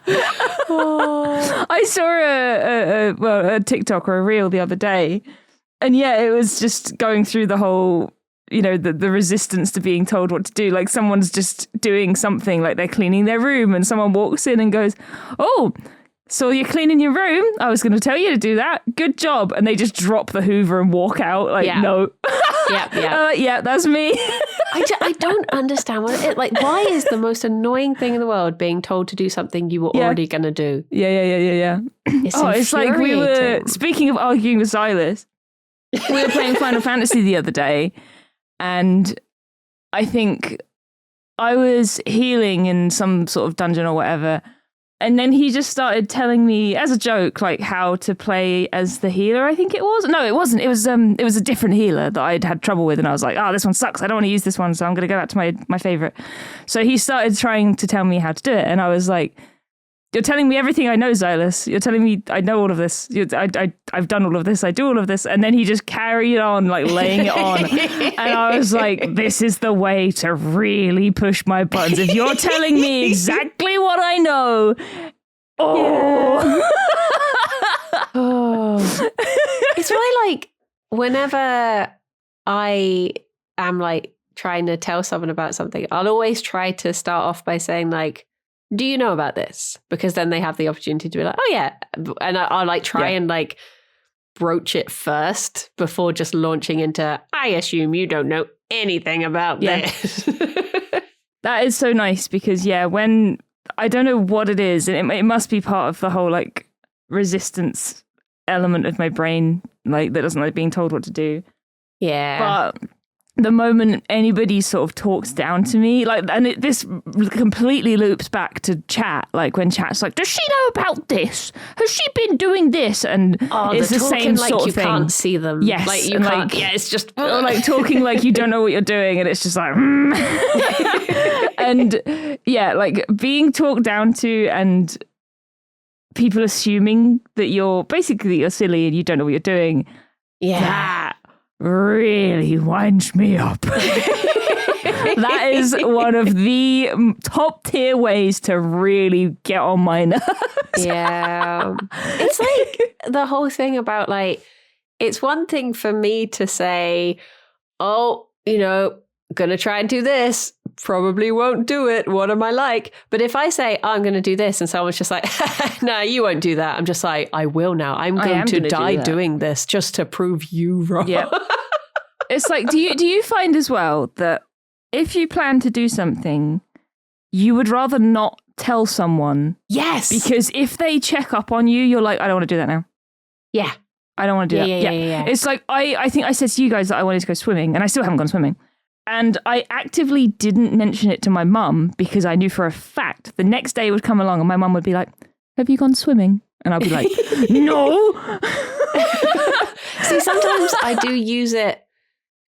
I saw a TikTok or a reel the other day, and yeah, it was just going through the whole, the resistance to being told what to do. Like someone's just doing something, like they're cleaning their room, and someone walks in and goes, "Oh, so you're cleaning your room? I was going to tell you to do that. Good job." And they just drop the Hoover and walk out. Like, no. Yeah, that's me. I don't understand what it like. Why is the most annoying thing in the world being told to do something you were already going to do? Yeah. It's like we were, speaking of arguing with Silas, we were playing Final Fantasy the other day, and I think I was healing in some sort of dungeon or whatever. And then he just started telling me as a joke, like how to play as the healer. I think it was. No, it wasn't. It was a different healer that I'd had trouble with, and I was like, "Oh, this one sucks. I don't want to use this one, so I'm going to go back to my favorite." So he started trying to tell me how to do it, and I was like, "You're telling me everything I know, Xylus. You're telling me I know all of this. I've done all of this. I do all of this." And then he just carried on, like laying it on, and I was like, "This is the way to really push my buttons. If you're telling me exactly what I know, It's why, like, whenever I am like trying to tell someone about something, I'll always try to start off by saying like, do you know about this? Because then they have the opportunity to be like, oh yeah. And I'll like try and like broach it first before just launching into, I assume you don't know anything about this. That is so nice because when I don't know what it is, and it must be part of the whole like resistance element of my brain, like that doesn't like being told what to do. Yeah. But the moment anybody sort of talks down to me, like, and this completely loops back to chat, like when chat's like, does she know about this? Has she been doing this? And it's the same like sort you of thing. Can't see them. Yes. Like you can't. Like, it's just or like talking like you don't know what you're doing, and it's just like, and like being talked down to and people assuming that you're silly and you don't know what you're doing. Yeah. That really winds me up. That is one of the top tier ways to really get on my nerves. Yeah. It's like the whole thing about like, it's one thing for me to say, oh, gonna try and do this, probably won't do it. What am I like? But if I say, I'm going to do this, and someone's just like, no, you won't do that. I'm just like, I will now. I'm going to die doing this just to prove you wrong. Yep. It's like, do you find as well that if you plan to do something, you would rather not tell someone? Yes. Because if they check up on you, you're like, I don't want to do that now. Yeah. I don't want to do that. Yeah. It's like, I think I said to you guys that I wanted to go swimming, and I still haven't gone swimming. And I actively didn't mention it to my mum because I knew for a fact the next day would come along and my mum would be like, have you gone swimming? And I'll be like, no. See, sometimes I do use it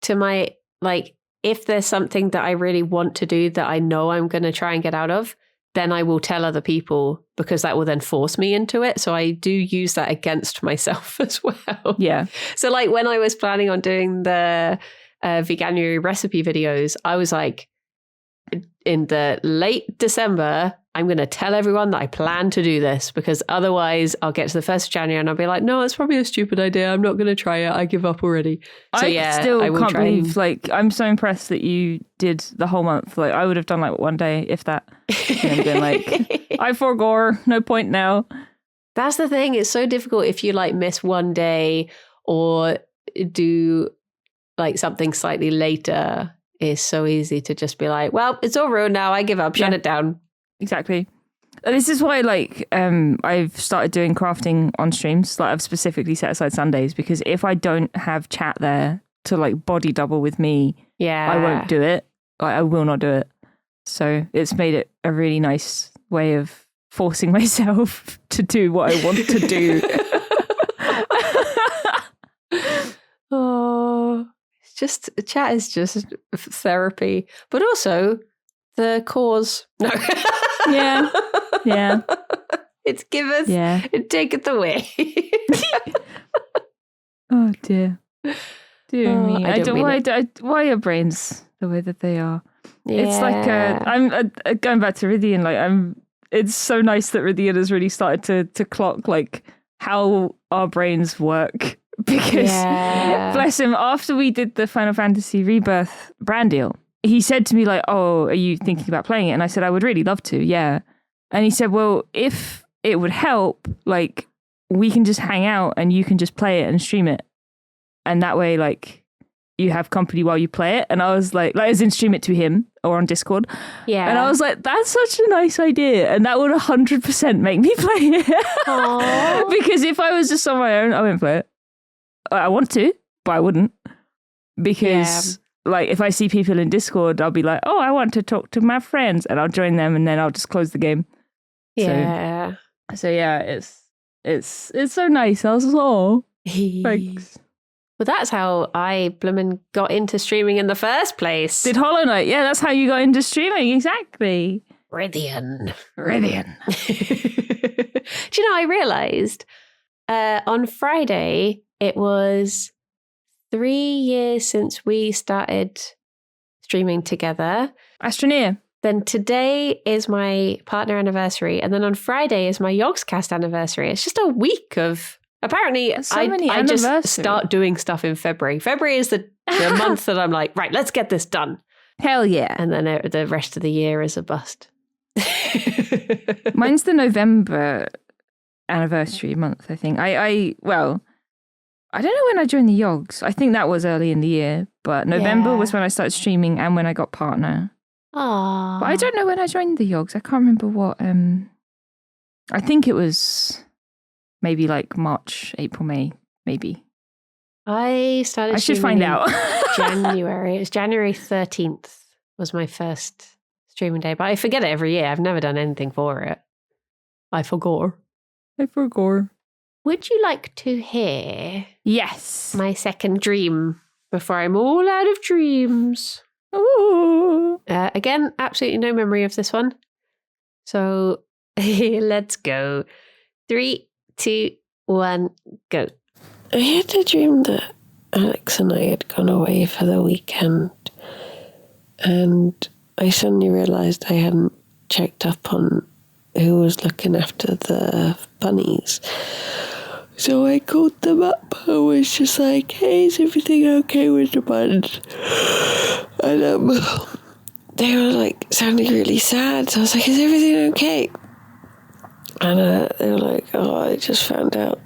to my, like, if there's something that I really want to do that I know I'm going to try and get out of, then I will tell other people because that will then force me into it. So I do use that against myself as well. Yeah. So like when I was planning on doing the Veganuary recipe videos, I was like, in the late December, I'm going to tell everyone that I plan to do this because otherwise I'll get to the 1st of January and I'll be like, no, it's probably a stupid idea. I'm not going to try it. I give up already. So I still can't believe, like, I'm so impressed that you did the whole month. Like, I would have done like one day, if that, and been like, I forgore, no point now. That's the thing. It's so difficult if you like miss one day or do like something slightly later. It's so easy to just be like, well, it's all ruined now. I give up. Shut it down. Exactly. This is why, like, I've started doing crafting on streams. Like, I've specifically set aside Sundays because if I don't have chat there to like body double with me, I won't do it. Like, I will not do it. So it's made it a really nice way of forcing myself to do what I want to do. Oh, it's just chat is just therapy, but also the cause. No. Yeah. It's give us and take it away. Oh dear. Dear me. Why are brains the way that they are? Yeah. It's like I'm going back to Ridian, like I'm it's so nice that Radian has really started to clock like how our brains work. Because bless him, after we did the Final Fantasy Rebirth brand deal, he said to me like, "Oh, are you thinking about playing it?" And I said, "I would really love to, yeah." And he said, "Well, if it would help, like we can just hang out and you can just play it and stream it, and that way like you have company while you play it." And I was like as in stream it to him or on Discord. Yeah. And I was like, that's such a nice idea. And that would 100% make me play it. Because if I was just on my own, I wouldn't play it. I want to, but I wouldn't. Because like if I see people in Discord, I'll be like, oh, I want to talk to my friends, and I'll join them and then I'll just close the game. Yeah. So yeah, it's so nice. I was like, oh, thanks. Well, that's how I bloomin' got into streaming in the first place. Did Hollow Knight? Yeah, that's how you got into streaming, exactly. Ridian. Do you know, I realised on Friday it was 3 years since we started streaming together. Astroneer. Then today is my partner anniversary, and then on Friday is my Yogscast anniversary. It's just a week of... Apparently, I just start doing stuff in February. February is the month that I'm like, right, let's get this done. Hell yeah. And then the rest of the year is a bust. Mine's the November anniversary month, I think. I don't know when I joined the Yogs. I think that was early in the year, but November was when I started streaming and when I got partner. Aww. But I don't know when I joined the Yogs. I can't remember what. I think it was... maybe like March, April, May, maybe. I should find out. January. It was January 13th was my first streaming day, but I forget it every year. I've never done anything for it. I forgot. Would you like to hear? Yes. My second dream before I'm all out of dreams? Ooh. Again, absolutely no memory of this one. So let's go. 3, 2, 1, go. I had a dream that Alex and I had gone away for the weekend, and I suddenly realised I hadn't checked up on who was looking after the bunnies. So I called them up. I was just like, hey, is everything okay with the buns? And they were like sounding really sad. So I was like, is everything okay? And they were like, oh, I just found out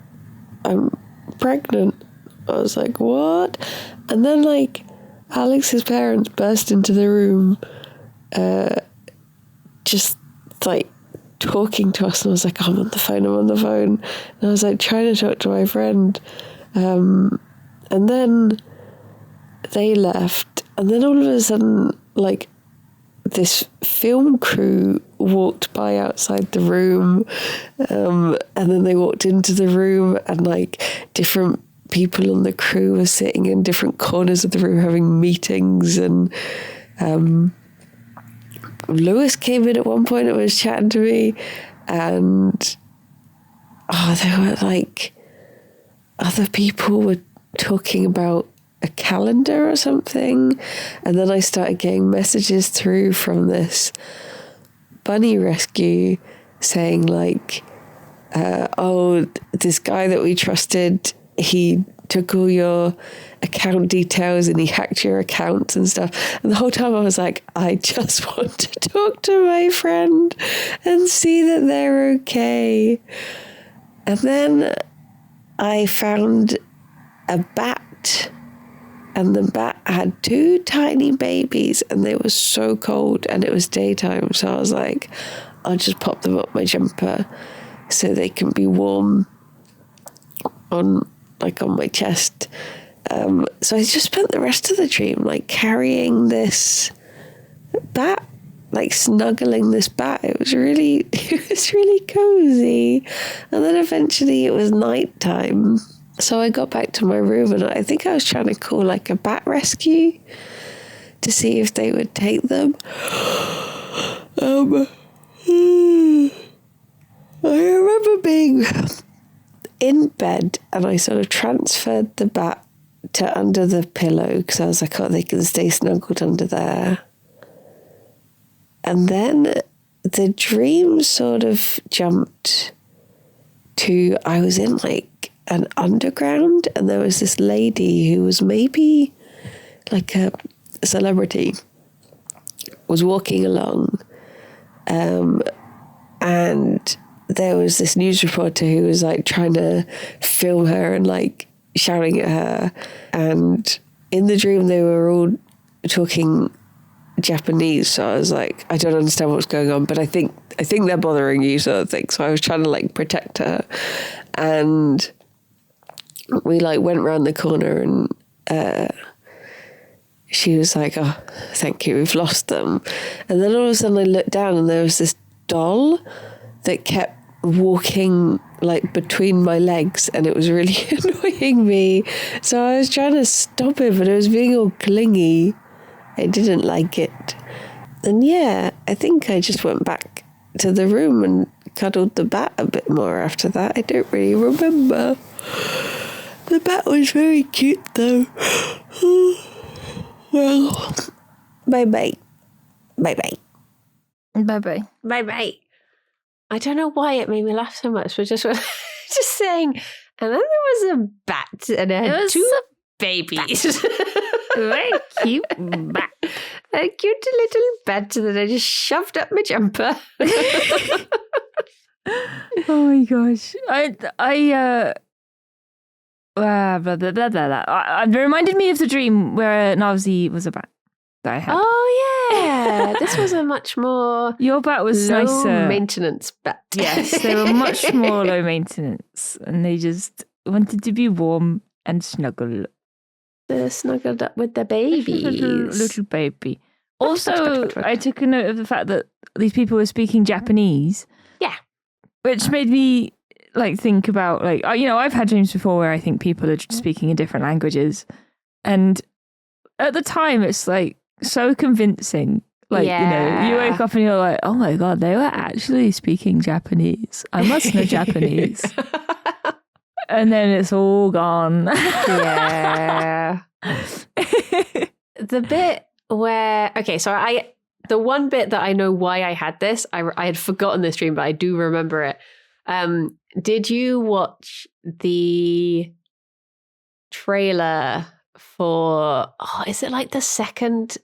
I'm pregnant. I was like, what? And then like Alex's parents burst into the room, just like talking to us. And I was like, I'm on the phone. And I was like trying to talk to my friend. And then they left. And then all of a sudden, like, this film crew walked by outside the room, and then they walked into the room, and like different people on the crew were sitting in different corners of the room having meetings, and Lewis came in at one point and was chatting to me, and they were like, other people were talking about a calendar or something, and then I started getting messages through from this bunny rescue saying like, this guy that we trusted, he took all your account details and he hacked your accounts and stuff. And the whole time I was like, I just want to talk to my friend and see that they're okay. And then I found a bat, and the bat had 2 tiny babies, and they were so cold, and it was daytime. So I was like, I'll just pop them up my jumper so they can be warm on my chest. So I just spent the rest of the dream like carrying this bat, like snuggling this bat. It was really cozy. And then eventually it was nighttime. So I got back to my room, and I think I was trying to call like a bat rescue to see if they would take them. I remember being in bed, and I sort of transferred the bat to under the pillow because I was like, oh, they can stay snuggled under there. And then the dream sort of jumped to, I was in like an underground, and there was this lady who was maybe like a celebrity, was walking along, and there was this news reporter who was like trying to film her and like shouting at her, and in the dream they were all talking Japanese, so I was like, I don't understand what's going on, but I think they're bothering you, sort of thing. So I was trying to like protect her, and we like went round the corner, and she was like, oh, thank you, we've lost them. And then all of a sudden I looked down, and there was this doll that kept walking like between my legs, and it was really annoying me. So I was trying to stop it, but it was being all clingy. I didn't like it. And yeah, I think I just went back to the room and cuddled the bat a bit more after that. I don't really remember. The bat was very cute though. Well, bye-bye. Bye-bye. Bye-bye. Bye-bye. I don't know why it made me laugh so much, but just saying, and then there was a bat and it had two babies. Very cute bat. A cute little bat that I just shoved up my jumper. Oh my gosh. It reminded me of the dream where Navzi was a bat that I had. Oh yeah, this was a much more your bat was low nicer maintenance bat. Yes, they were much more low maintenance, and they just wanted to be warm and snuggle. They're snuggled up with the babies. Little baby. Also, I took a note of the fact that these people were speaking Japanese. Yeah. Which made me like think about like, you know, I've had dreams before where I think people are speaking in different languages. And at the time, it's like so convincing. Like, you know, you wake up and you're like, oh my God, they were actually speaking Japanese. I must know Japanese. And then it's all gone. Yeah. The bit where, okay, so the one bit that I know why I had this, I had forgotten this dream, but I do remember it. Did you watch the trailer for, is it like the second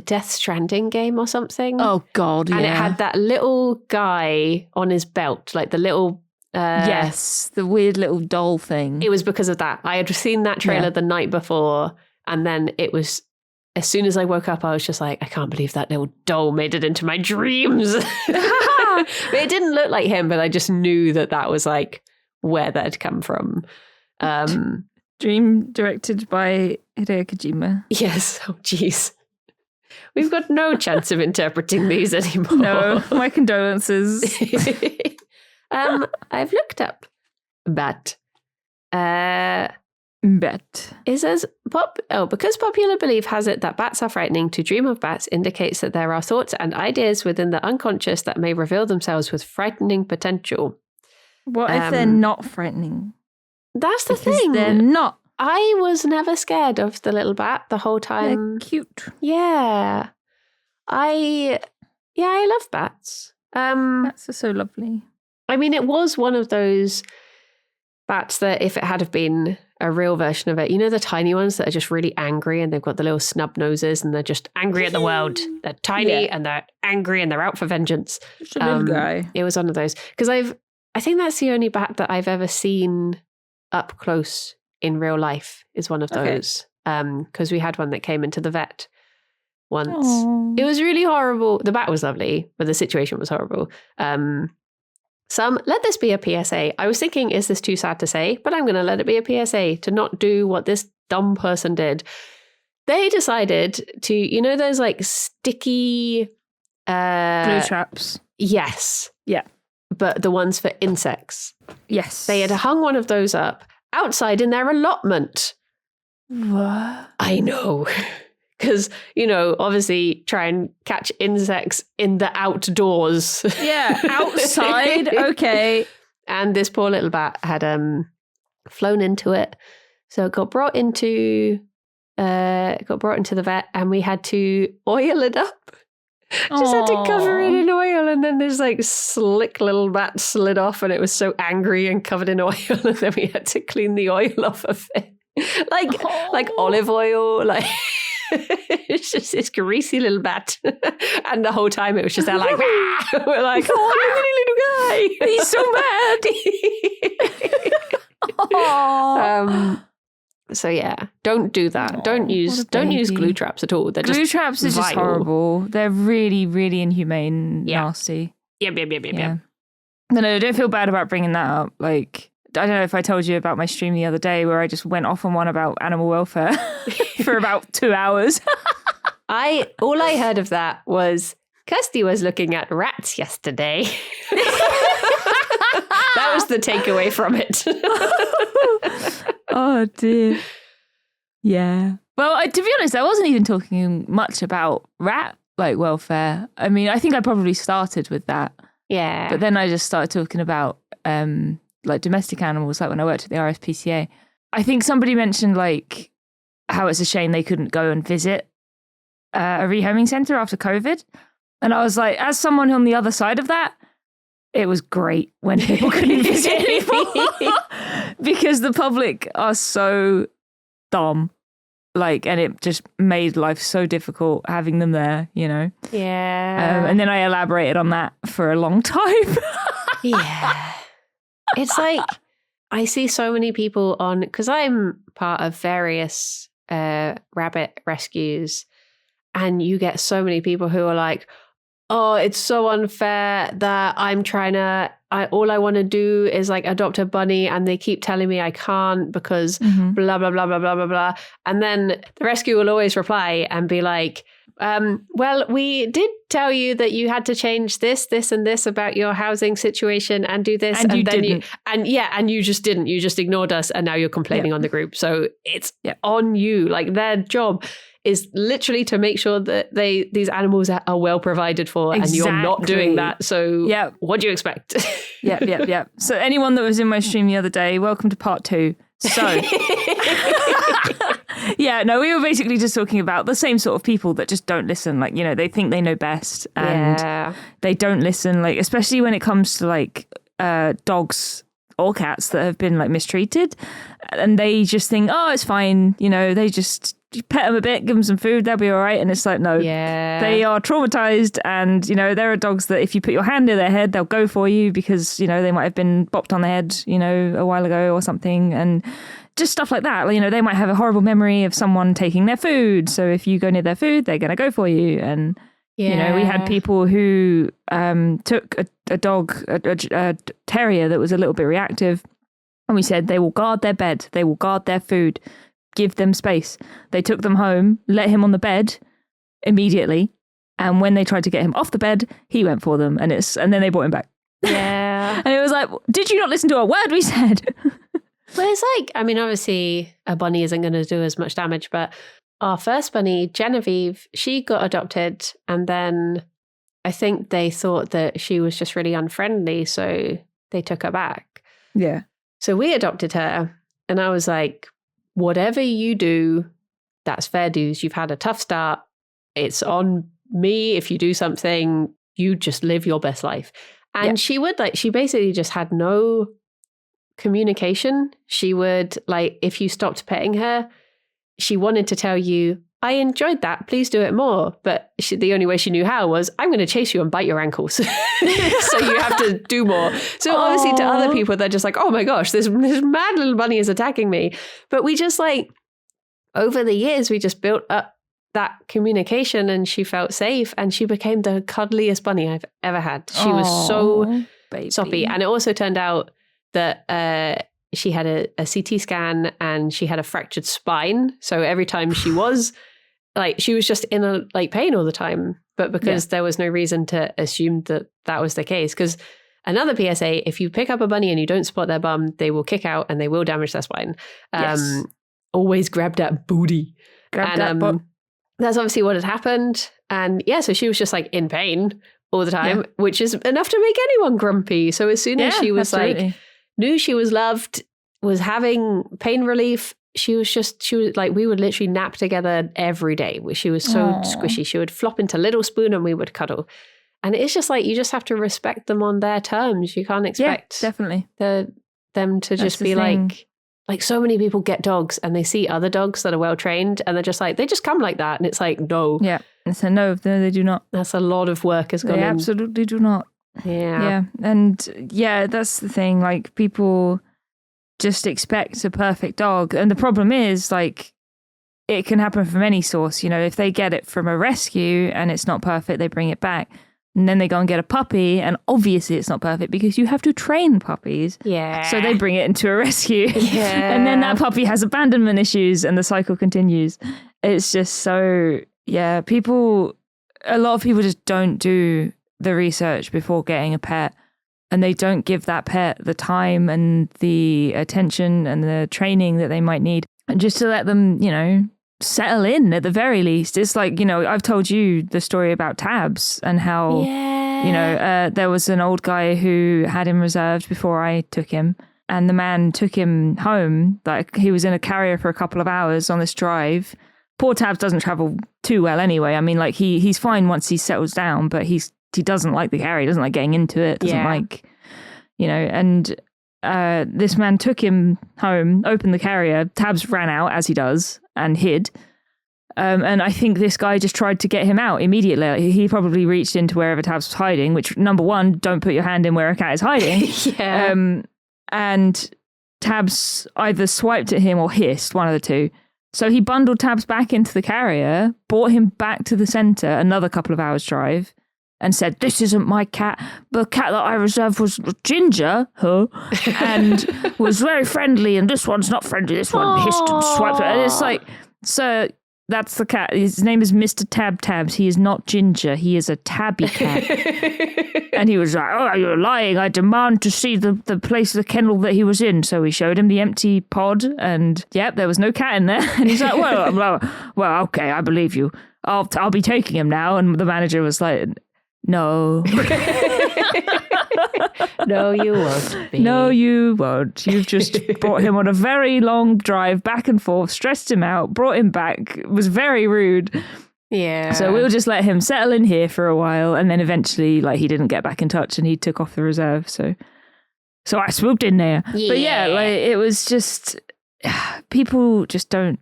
Death Stranding game or something? Oh God, yeah. And it had that little guy on his belt, like the little... yes, the weird little doll thing. It was because of that. I had seen that trailer the night before, and then it was, as soon as I woke up, I was just like, I can't believe that little doll made it into my dreams. But it didn't look like him, but I just knew that was like where that had come from. Dream directed by Hideo Kojima. Yes. Oh, jeez. We've got no chance of interpreting these anymore. No, my condolences. I've looked up bat. It says because popular belief has it that bats are frightening, to dream of bats indicates that there are thoughts and ideas within the unconscious that may reveal themselves with frightening potential. What if they're not frightening? That's the thing. They're not. I was never scared of the little bat the whole time. They're cute. Yeah. I love bats. Bats are so lovely. I mean, it was one of those bats that if it had have been a real version of it, you know, the tiny ones that are just really angry and they've got the little snub noses and they're just angry at the world. They're tiny and they're angry and they're out for vengeance. Just a little guy. It was one of those. Because I think that's the only bat that I've ever seen up close in real life is one of those. Because we had one that came into the vet once. Aww. It was really horrible. The bat was lovely, but the situation was horrible. Let this be a PSA. I was thinking, is this too sad to say? But I'm going to let it be a PSA to not do what this dumb person did. They decided to, you know, those like sticky... glue traps. Yes. Yeah. But the ones for insects. Yes. They had hung one of those up outside in their allotment. What? I know. Because, you know, obviously try and catch insects in the outdoors. Yeah, outside. Okay. And this poor little bat had flown into it. So it got brought into the vet and we had to oil it up. Just had to cover it in oil, and then this like slick little mat slid off, and it was so angry and covered in oil, and then we had to clean the oil off of it, like olive oil, like it's just this greasy little bat, and the whole time it was just there like we're like, oh, little guy, He's so mad. So yeah, don't do that. Don't use glue traps at all. Glue traps are just horrible. They're really, really inhumane, Yeah. nasty. Yep. No, don't feel bad about bringing that up. Like, I don't know if I told you about my stream the other day where I just went off on one about animal welfare for about 2 hours. All I heard of that was Kirsty was looking at rats yesterday. That was the takeaway from it. Oh dear. Yeah. Well, to be honest, I wasn't even talking much about rat welfare. I mean, I think I probably started with that. Yeah. But then I just started talking about domestic animals, like when I worked at the RSPCA. I think somebody mentioned like how it's a shame they couldn't go and visit a rehoming centre after COVID. And I was like, as someone on the other side of that, it was great when people couldn't visit anymore because the public are so dumb. Like, and it just made life so difficult having them there, you know? Yeah. And then I elaborated on that for a long time. Yeah. It's like, I see so many people on, because I'm part of various rabbit rescues, and you get so many people who are like, oh, it's so unfair that all I want to do is like adopt a bunny, and they keep telling me I can't because blah, blah, blah, blah, blah, blah, blah. And then the rescue will always reply and be like, well, we did tell you that you had to change this, and this about your housing situation and do this. And then you just didn't. You just ignored us, and now you're complaining on the group. So it's on you. Like, their job is literally to make sure that these animals are well provided for, and you're not doing that. So what do you expect? Yeah. So anyone that was in my stream the other day, welcome to part 2. So we were basically just talking about the same sort of people that just don't listen. Like, you know, they think they know best and they don't listen, like, especially when it comes to like dogs or cats that have been like mistreated, and they just think, oh, it's fine. You know, they just pet them a bit, give them some food, they'll be all right. And it's like, no, they are traumatized. And, you know, there are dogs that if you put your hand in their head, they'll go for you because, you know, they might have been bopped on the head, you know, a while ago or something. And just stuff like that. You know, they might have a horrible memory of someone taking their food. So if you go near their food, they're going to go for you. And, you know, we had people who took a dog, a terrier that was a little bit reactive. And we said, they will guard their bed. They will guard their food. Give them space. They took them home, let him on the bed immediately. And when they tried to get him off the bed, he went for them. And then they brought him back. Yeah. And it was like, did you not listen to a word we said? Well, it's like, I mean, obviously a bunny isn't going to do as much damage, but our first bunny, Genevieve, she got adopted, and then I think they thought that she was just really unfriendly, so they took her back. Yeah. So we adopted her, and I was like, whatever you do, that's fair dues. You've had a tough start. It's on me. If you do something, you just live your best life. And she basically just had no communication. She would, like, if you stopped petting her, she wanted to tell you, I enjoyed that, please do it more. But the only way she knew how was, I'm going to chase you and bite your ankles. So you have to do more. So obviously to other people, they're just like, oh my gosh, this mad little bunny is attacking me. But we just like, over the years, we just built up that communication, and she felt safe, and she became the cuddliest bunny I've ever had. She was so soppy. And it also turned out that she had a CT scan, and she had a fractured spine. So every time she was just in pain all the time. But because there was no reason to assume that was the case. Because another PSA, if you pick up a bunny and you don't spot their bum, they will kick out and they will damage their spine. Always grab that booty. Grab that butt. That's obviously what had happened. And so she was just like in pain all the time, which is enough to make anyone grumpy. So as soon as she was knew she was loved, was having pain relief, she was like, we would literally nap together every day. She was so squishy. She would flop into little spoon and we would cuddle. And it's just like, you just have to respect them on their terms. You can't expect definitely them to just be like so many people get dogs and they see other dogs that are well trained and they're just like, they just come like that. And it's like, no. Yeah. It's a no, they do not. That's a lot of work has gone in. They absolutely do not. Yeah. Yeah. And yeah, that's the thing. Like, people just expect a perfect dog. And the problem is, like, it can happen from any source. You know, if they get it from a rescue and it's not perfect, they bring it back. And then they go and get a puppy, and obviously it's not perfect because you have to train puppies. Yeah. So they bring it into a rescue. Yeah. And then that puppy has abandonment issues and the cycle continues. It's just so, yeah, a lot of people just don't do the research before getting a pet, and they don't give that pet the time and the attention and the training that they might need, and just to let them, you know, settle in at the very least. It's like, you know, I've told you the story about Tabs and how, you know, there was an old guy who had him reserved before I took him, and the man took him home. Like, he was in a carrier for a couple of hours on this drive. Poor Tabs doesn't travel too well anyway. I mean, like, he's fine once he settles down, but he doesn't like the carrier. He doesn't like getting into it. Doesn't like, you know, and this man took him home, opened the carrier. Tabs ran out, as he does, and hid. And I think this guy just tried to get him out immediately. He probably reached into wherever Tabs was hiding, which, number one, don't put your hand in where a cat is hiding. And Tabs either swiped at him or hissed, one of the two. So he bundled Tabs back into the carrier, brought him back to the centre, another couple of hours drive, and said, "This isn't my cat. The cat that I reserved was Ginger, and was very friendly, and this one's not friendly. This one hissed and swiped." And it's like, sir, that's the cat. His name is Mr. Tabs. He is not Ginger. He is a tabby cat. And he was like, "Oh, you're lying. I demand to see the place of the kennel that he was in." So we showed him the empty pod, and yep, there was no cat in there. And he's like, well, okay, I believe you. I'll be taking him now. And the manager was like, "No." No, you won't be. No, you won't. You've just brought him on a very long drive back and forth, stressed him out, brought him back. It was very rude. Yeah. So we'll just let him settle in here for a while, and then eventually, like, he didn't get back in touch and he took off the reserve. So I swooped in there. Yeah. But yeah, like, it was just, people just don't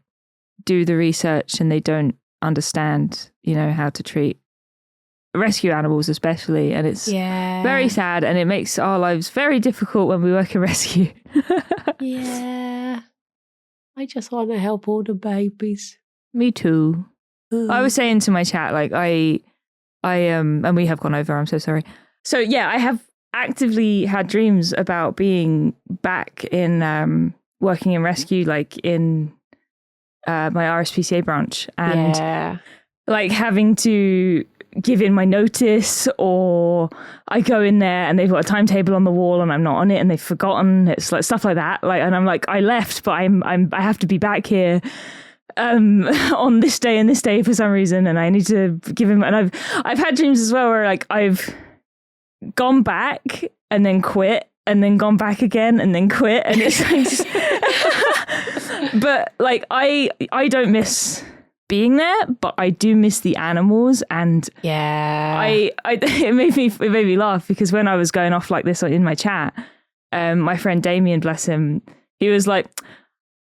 do the research and they don't understand, you know, how to treat rescue animals especially, and it's very sad, and it makes our lives very difficult when we work in rescue. Yeah. I just want to help all the babies. Me too. I was saying to my chat, like, I and we have gone over, I'm so sorry. So yeah, I have actively had dreams about being back in working in rescue, like in my RSPCA branch, and like having to give in my notice, or I go in there and they've got a timetable on the wall and I'm not on it and they've forgotten. It's like stuff like that. Like, and I'm like, I left, but I have to be back here on this day and this day for some reason, and I need to give him. And I've had dreams as well where, like, I've gone back and then quit and then gone back again and then quit, and it's like just, but like I don't miss being there, but I do miss the animals. And it made me laugh, because when I was going off like this in my chat, my friend Damien, bless him, he was like,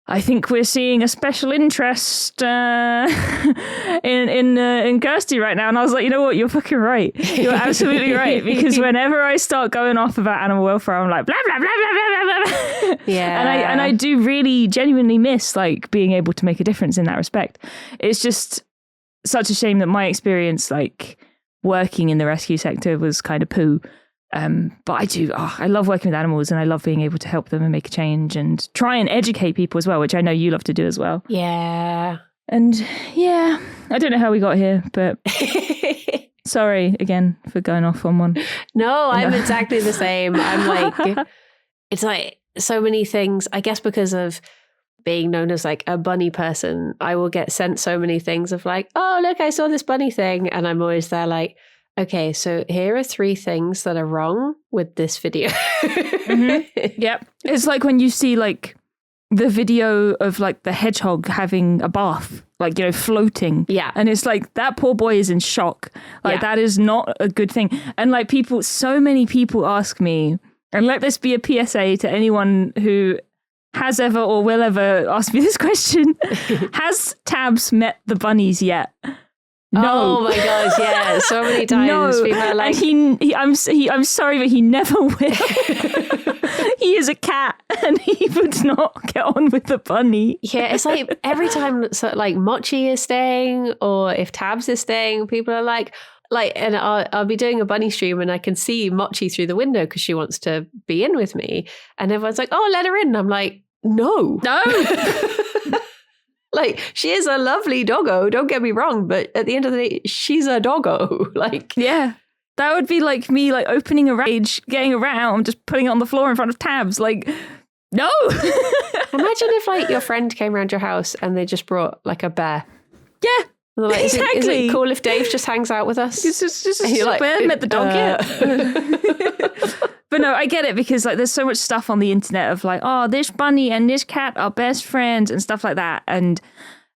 "I think we're seeing a special interest in Kirsty right now." And I was like, you know what? You're fucking right. You're absolutely right. Because whenever I start going off about animal welfare, I'm like, blah, blah, blah, blah, blah, blah, blah. Yeah. And I do really genuinely miss, like, being able to make a difference in that respect. It's just such a shame that my experience, like, working in the rescue sector was kind of poo. But I love working with animals, and I love being able to help them and make a change and try and educate people as well, which I know you love to do as well. Yeah. And yeah, I don't know how we got here, but sorry again for going off on one. No, I'm exactly the same. I'm like, it's like so many things, I guess, because of being known as like a bunny person, I will get sent so many things of like, "Oh, look, I saw this bunny thing." And I'm always there like, okay, so here are 3 things that are wrong with this video. Mm-hmm. Yep. It's like when you see, like, the video of like the hedgehog having a bath, like, you know, floating. Yeah. And it's like, that poor boy is in shock. Like, that is not a good thing. And like so many people ask me, and let this be a PSA to anyone who has ever or will ever ask me this question. Has Tabs met the bunnies yet? No. Oh my gosh, yeah. So many times people are like... And I'm sorry, but he never will. He is a cat and he would not get on with the bunny. Yeah, it's like every time like Mochi is staying or if Tabs is staying, people are like, and I'll be doing a bunny stream and I can see Mochi through the window because she wants to be in with me. And everyone's like, oh, let her in. And I'm like, no. Like, she is a lovely doggo, don't get me wrong, but at the end of the day, she's a doggo. Like, yeah, that would be like me, like opening a cage, getting a rat out and just putting it on the floor in front of Tabs. Like, no. Imagine if like your friend came around your house and they just brought like a bear. Yeah, like, exactly. Is it cool if Dave just hangs out with us? It's just like, met the dog yet. But no, I get it because like there's so much stuff on the internet of like, oh, this bunny and this cat are best friends and stuff like that. And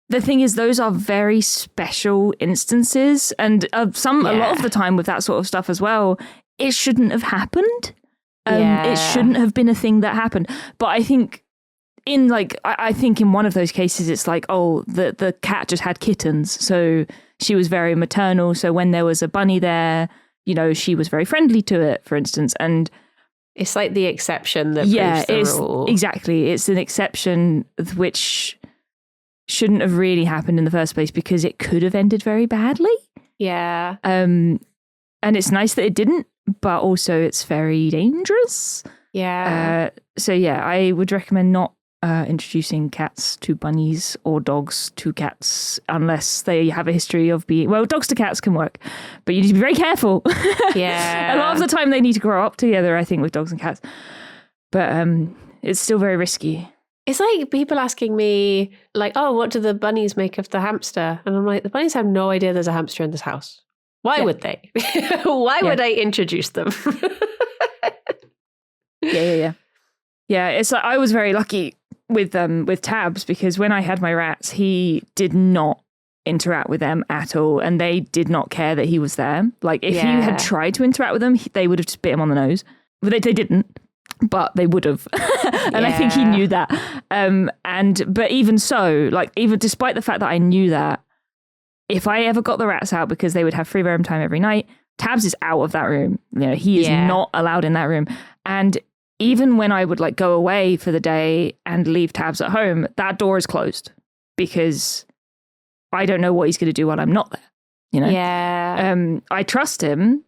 the thing is, those are very special instances. And a lot of the time with that sort of stuff as well, it shouldn't have happened. It shouldn't have been a thing that happened. But I think I think in one of those cases, it's like, oh, the cat just had kittens. So she was very maternal. So when there was a bunny there, you know, she was very friendly to it, for instance. And it's like the exception that proves the rule. Exactly. It's an exception which shouldn't have really happened in the first place because it could have ended very badly. Yeah. And it's nice that it didn't, but also it's very dangerous. Yeah. So yeah, I would recommend not introducing cats to bunnies or dogs to cats unless they have a history of being... Well, dogs to cats can work, but you need to be very careful. Yeah. A lot of the time they need to grow up together, I think, with dogs and cats. But it's still very risky. It's like people asking me, like, oh, what do the bunnies make of the hamster? And I'm like, the bunnies have no idea there's a hamster in this house. Why would they? Why would I introduce them? Yeah. Yeah, it's like I was very lucky with Tabs because when I had my rats, he did not interact with them at all, and they did not care that he was there. Like if he had tried to interact with them, they would have just bit him on the nose. But they didn't, but they would have. And I think he knew that. But even so, like even despite the fact that I knew that, if I ever got the rats out because they would have free roam time every night, Tabs is out of that room. You know, he is not allowed in that room. And even when I would like go away for the day and leave Tabs at home, that door is closed because I don't know what he's going to do while I'm not there. You know? Yeah. I trust him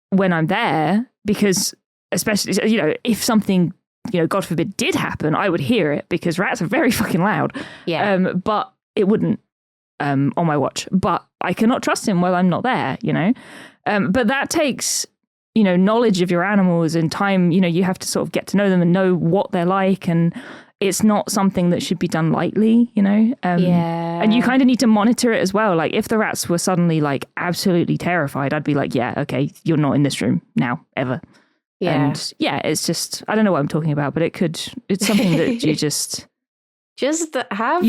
when I'm there because especially, you know, if something, you know, God forbid did happen, I would hear it because rats are very fucking loud. Yeah. But it wouldn't on my watch. But I cannot trust him while I'm not there, you know? But that takes... you know, knowledge of your animals and time, you know, you have to sort of get to know them and know what they're like. And it's not something that should be done lightly, you know? And you kind of need to monitor it as well. Like if the rats were suddenly like absolutely terrified, I'd be like, yeah, okay, you're not in this room now, ever. Yeah. And yeah, it's just, I don't know what I'm talking about, but it's something that you just have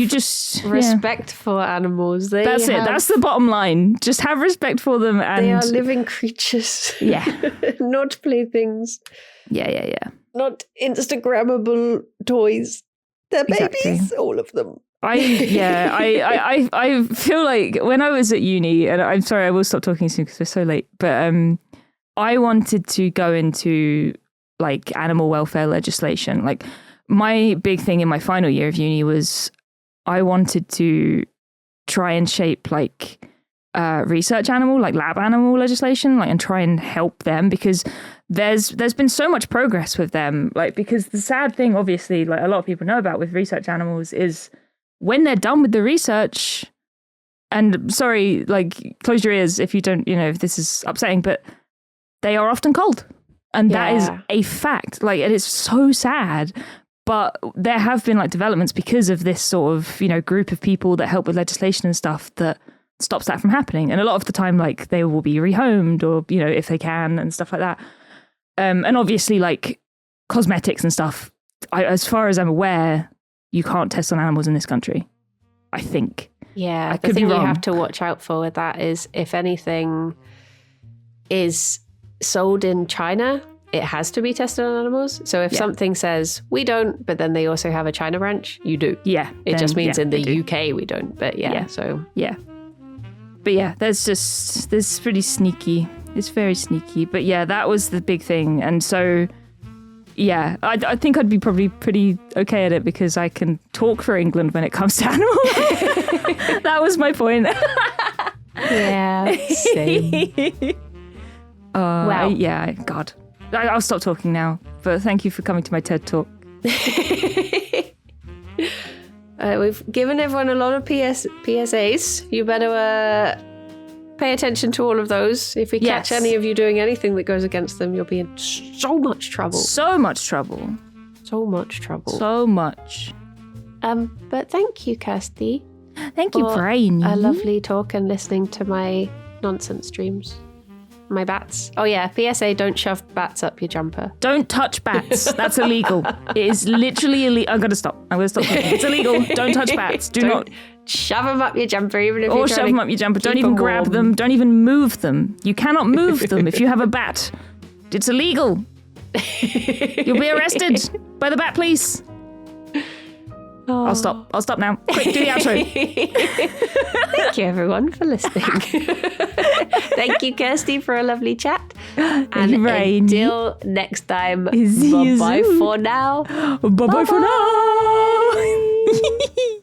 respect for animals. That's it. That's the bottom line. Just have respect for them. And they are living creatures. Yeah. Not playthings. Yeah. Not Instagrammable toys. They're babies, all of them. I feel like when I was at uni, and I'm sorry, I will stop talking soon because we're so late, but I wanted to go into like animal welfare legislation. Like my big thing in my final year of uni was I wanted to try and shape like research animal, like lab animal legislation, like and try and help them because there's been so much progress with them. Like because the sad thing, obviously, like a lot of people know about with research animals is when they're done with the research, and sorry, like close your ears if you don't, you know, if this is upsetting, but they are often cold. And that is a fact. Like, it is so sad. But there have been like developments because of this sort of, you know, group of people that help with legislation and stuff that stops that from happening. And a lot of the time, like they will be rehomed or, you know, if they can and stuff like that. And obviously like cosmetics and stuff, as far as I'm aware, you can't test on animals in this country. I think. Yeah, I the could be thing you wrong. have to watch out for with that is if anything is sold in China, it has to be tested on animals. So if something says we don't, but then they also have a China branch, you do. Yeah. It just means in they the do. UK we don't. But so Yeah. But yeah, there's pretty sneaky. It's very sneaky. But yeah, that was the big thing. And so, yeah, I think I'd be probably pretty okay at it because I can talk for England when it comes to animals. That was my point. yeah, same. Wow. Yeah, God. I'll stop talking now. But thank you for coming to my TED Talk. We've given everyone a lot of PSAs. You better pay attention to all of those. If we catch any of you doing anything that goes against them, you'll be in so much trouble. So much trouble. So much trouble. So much. But thank you, Kirsty. Thank you, Brainy. A lovely talk and listening to my nonsense dreams. My bats. Oh yeah, PSA, don't shove bats up your jumper. Don't touch bats. That's illegal. It is literally illegal. I'm going to stop. Talking. It's illegal. Don't touch bats. Do not shove them up your jumper, even if or you're shove them up your jumper. Don't even grab warm. them. Don't even move them. You cannot move them if you have a bat. It's illegal. You'll be arrested by the bat police. Oh. I'll stop now. Quick, do the outro. Thank you, everyone, for listening. Thank you, Kirsty, for a lovely chat. And until next time, bye-bye for now. Bye-bye for now.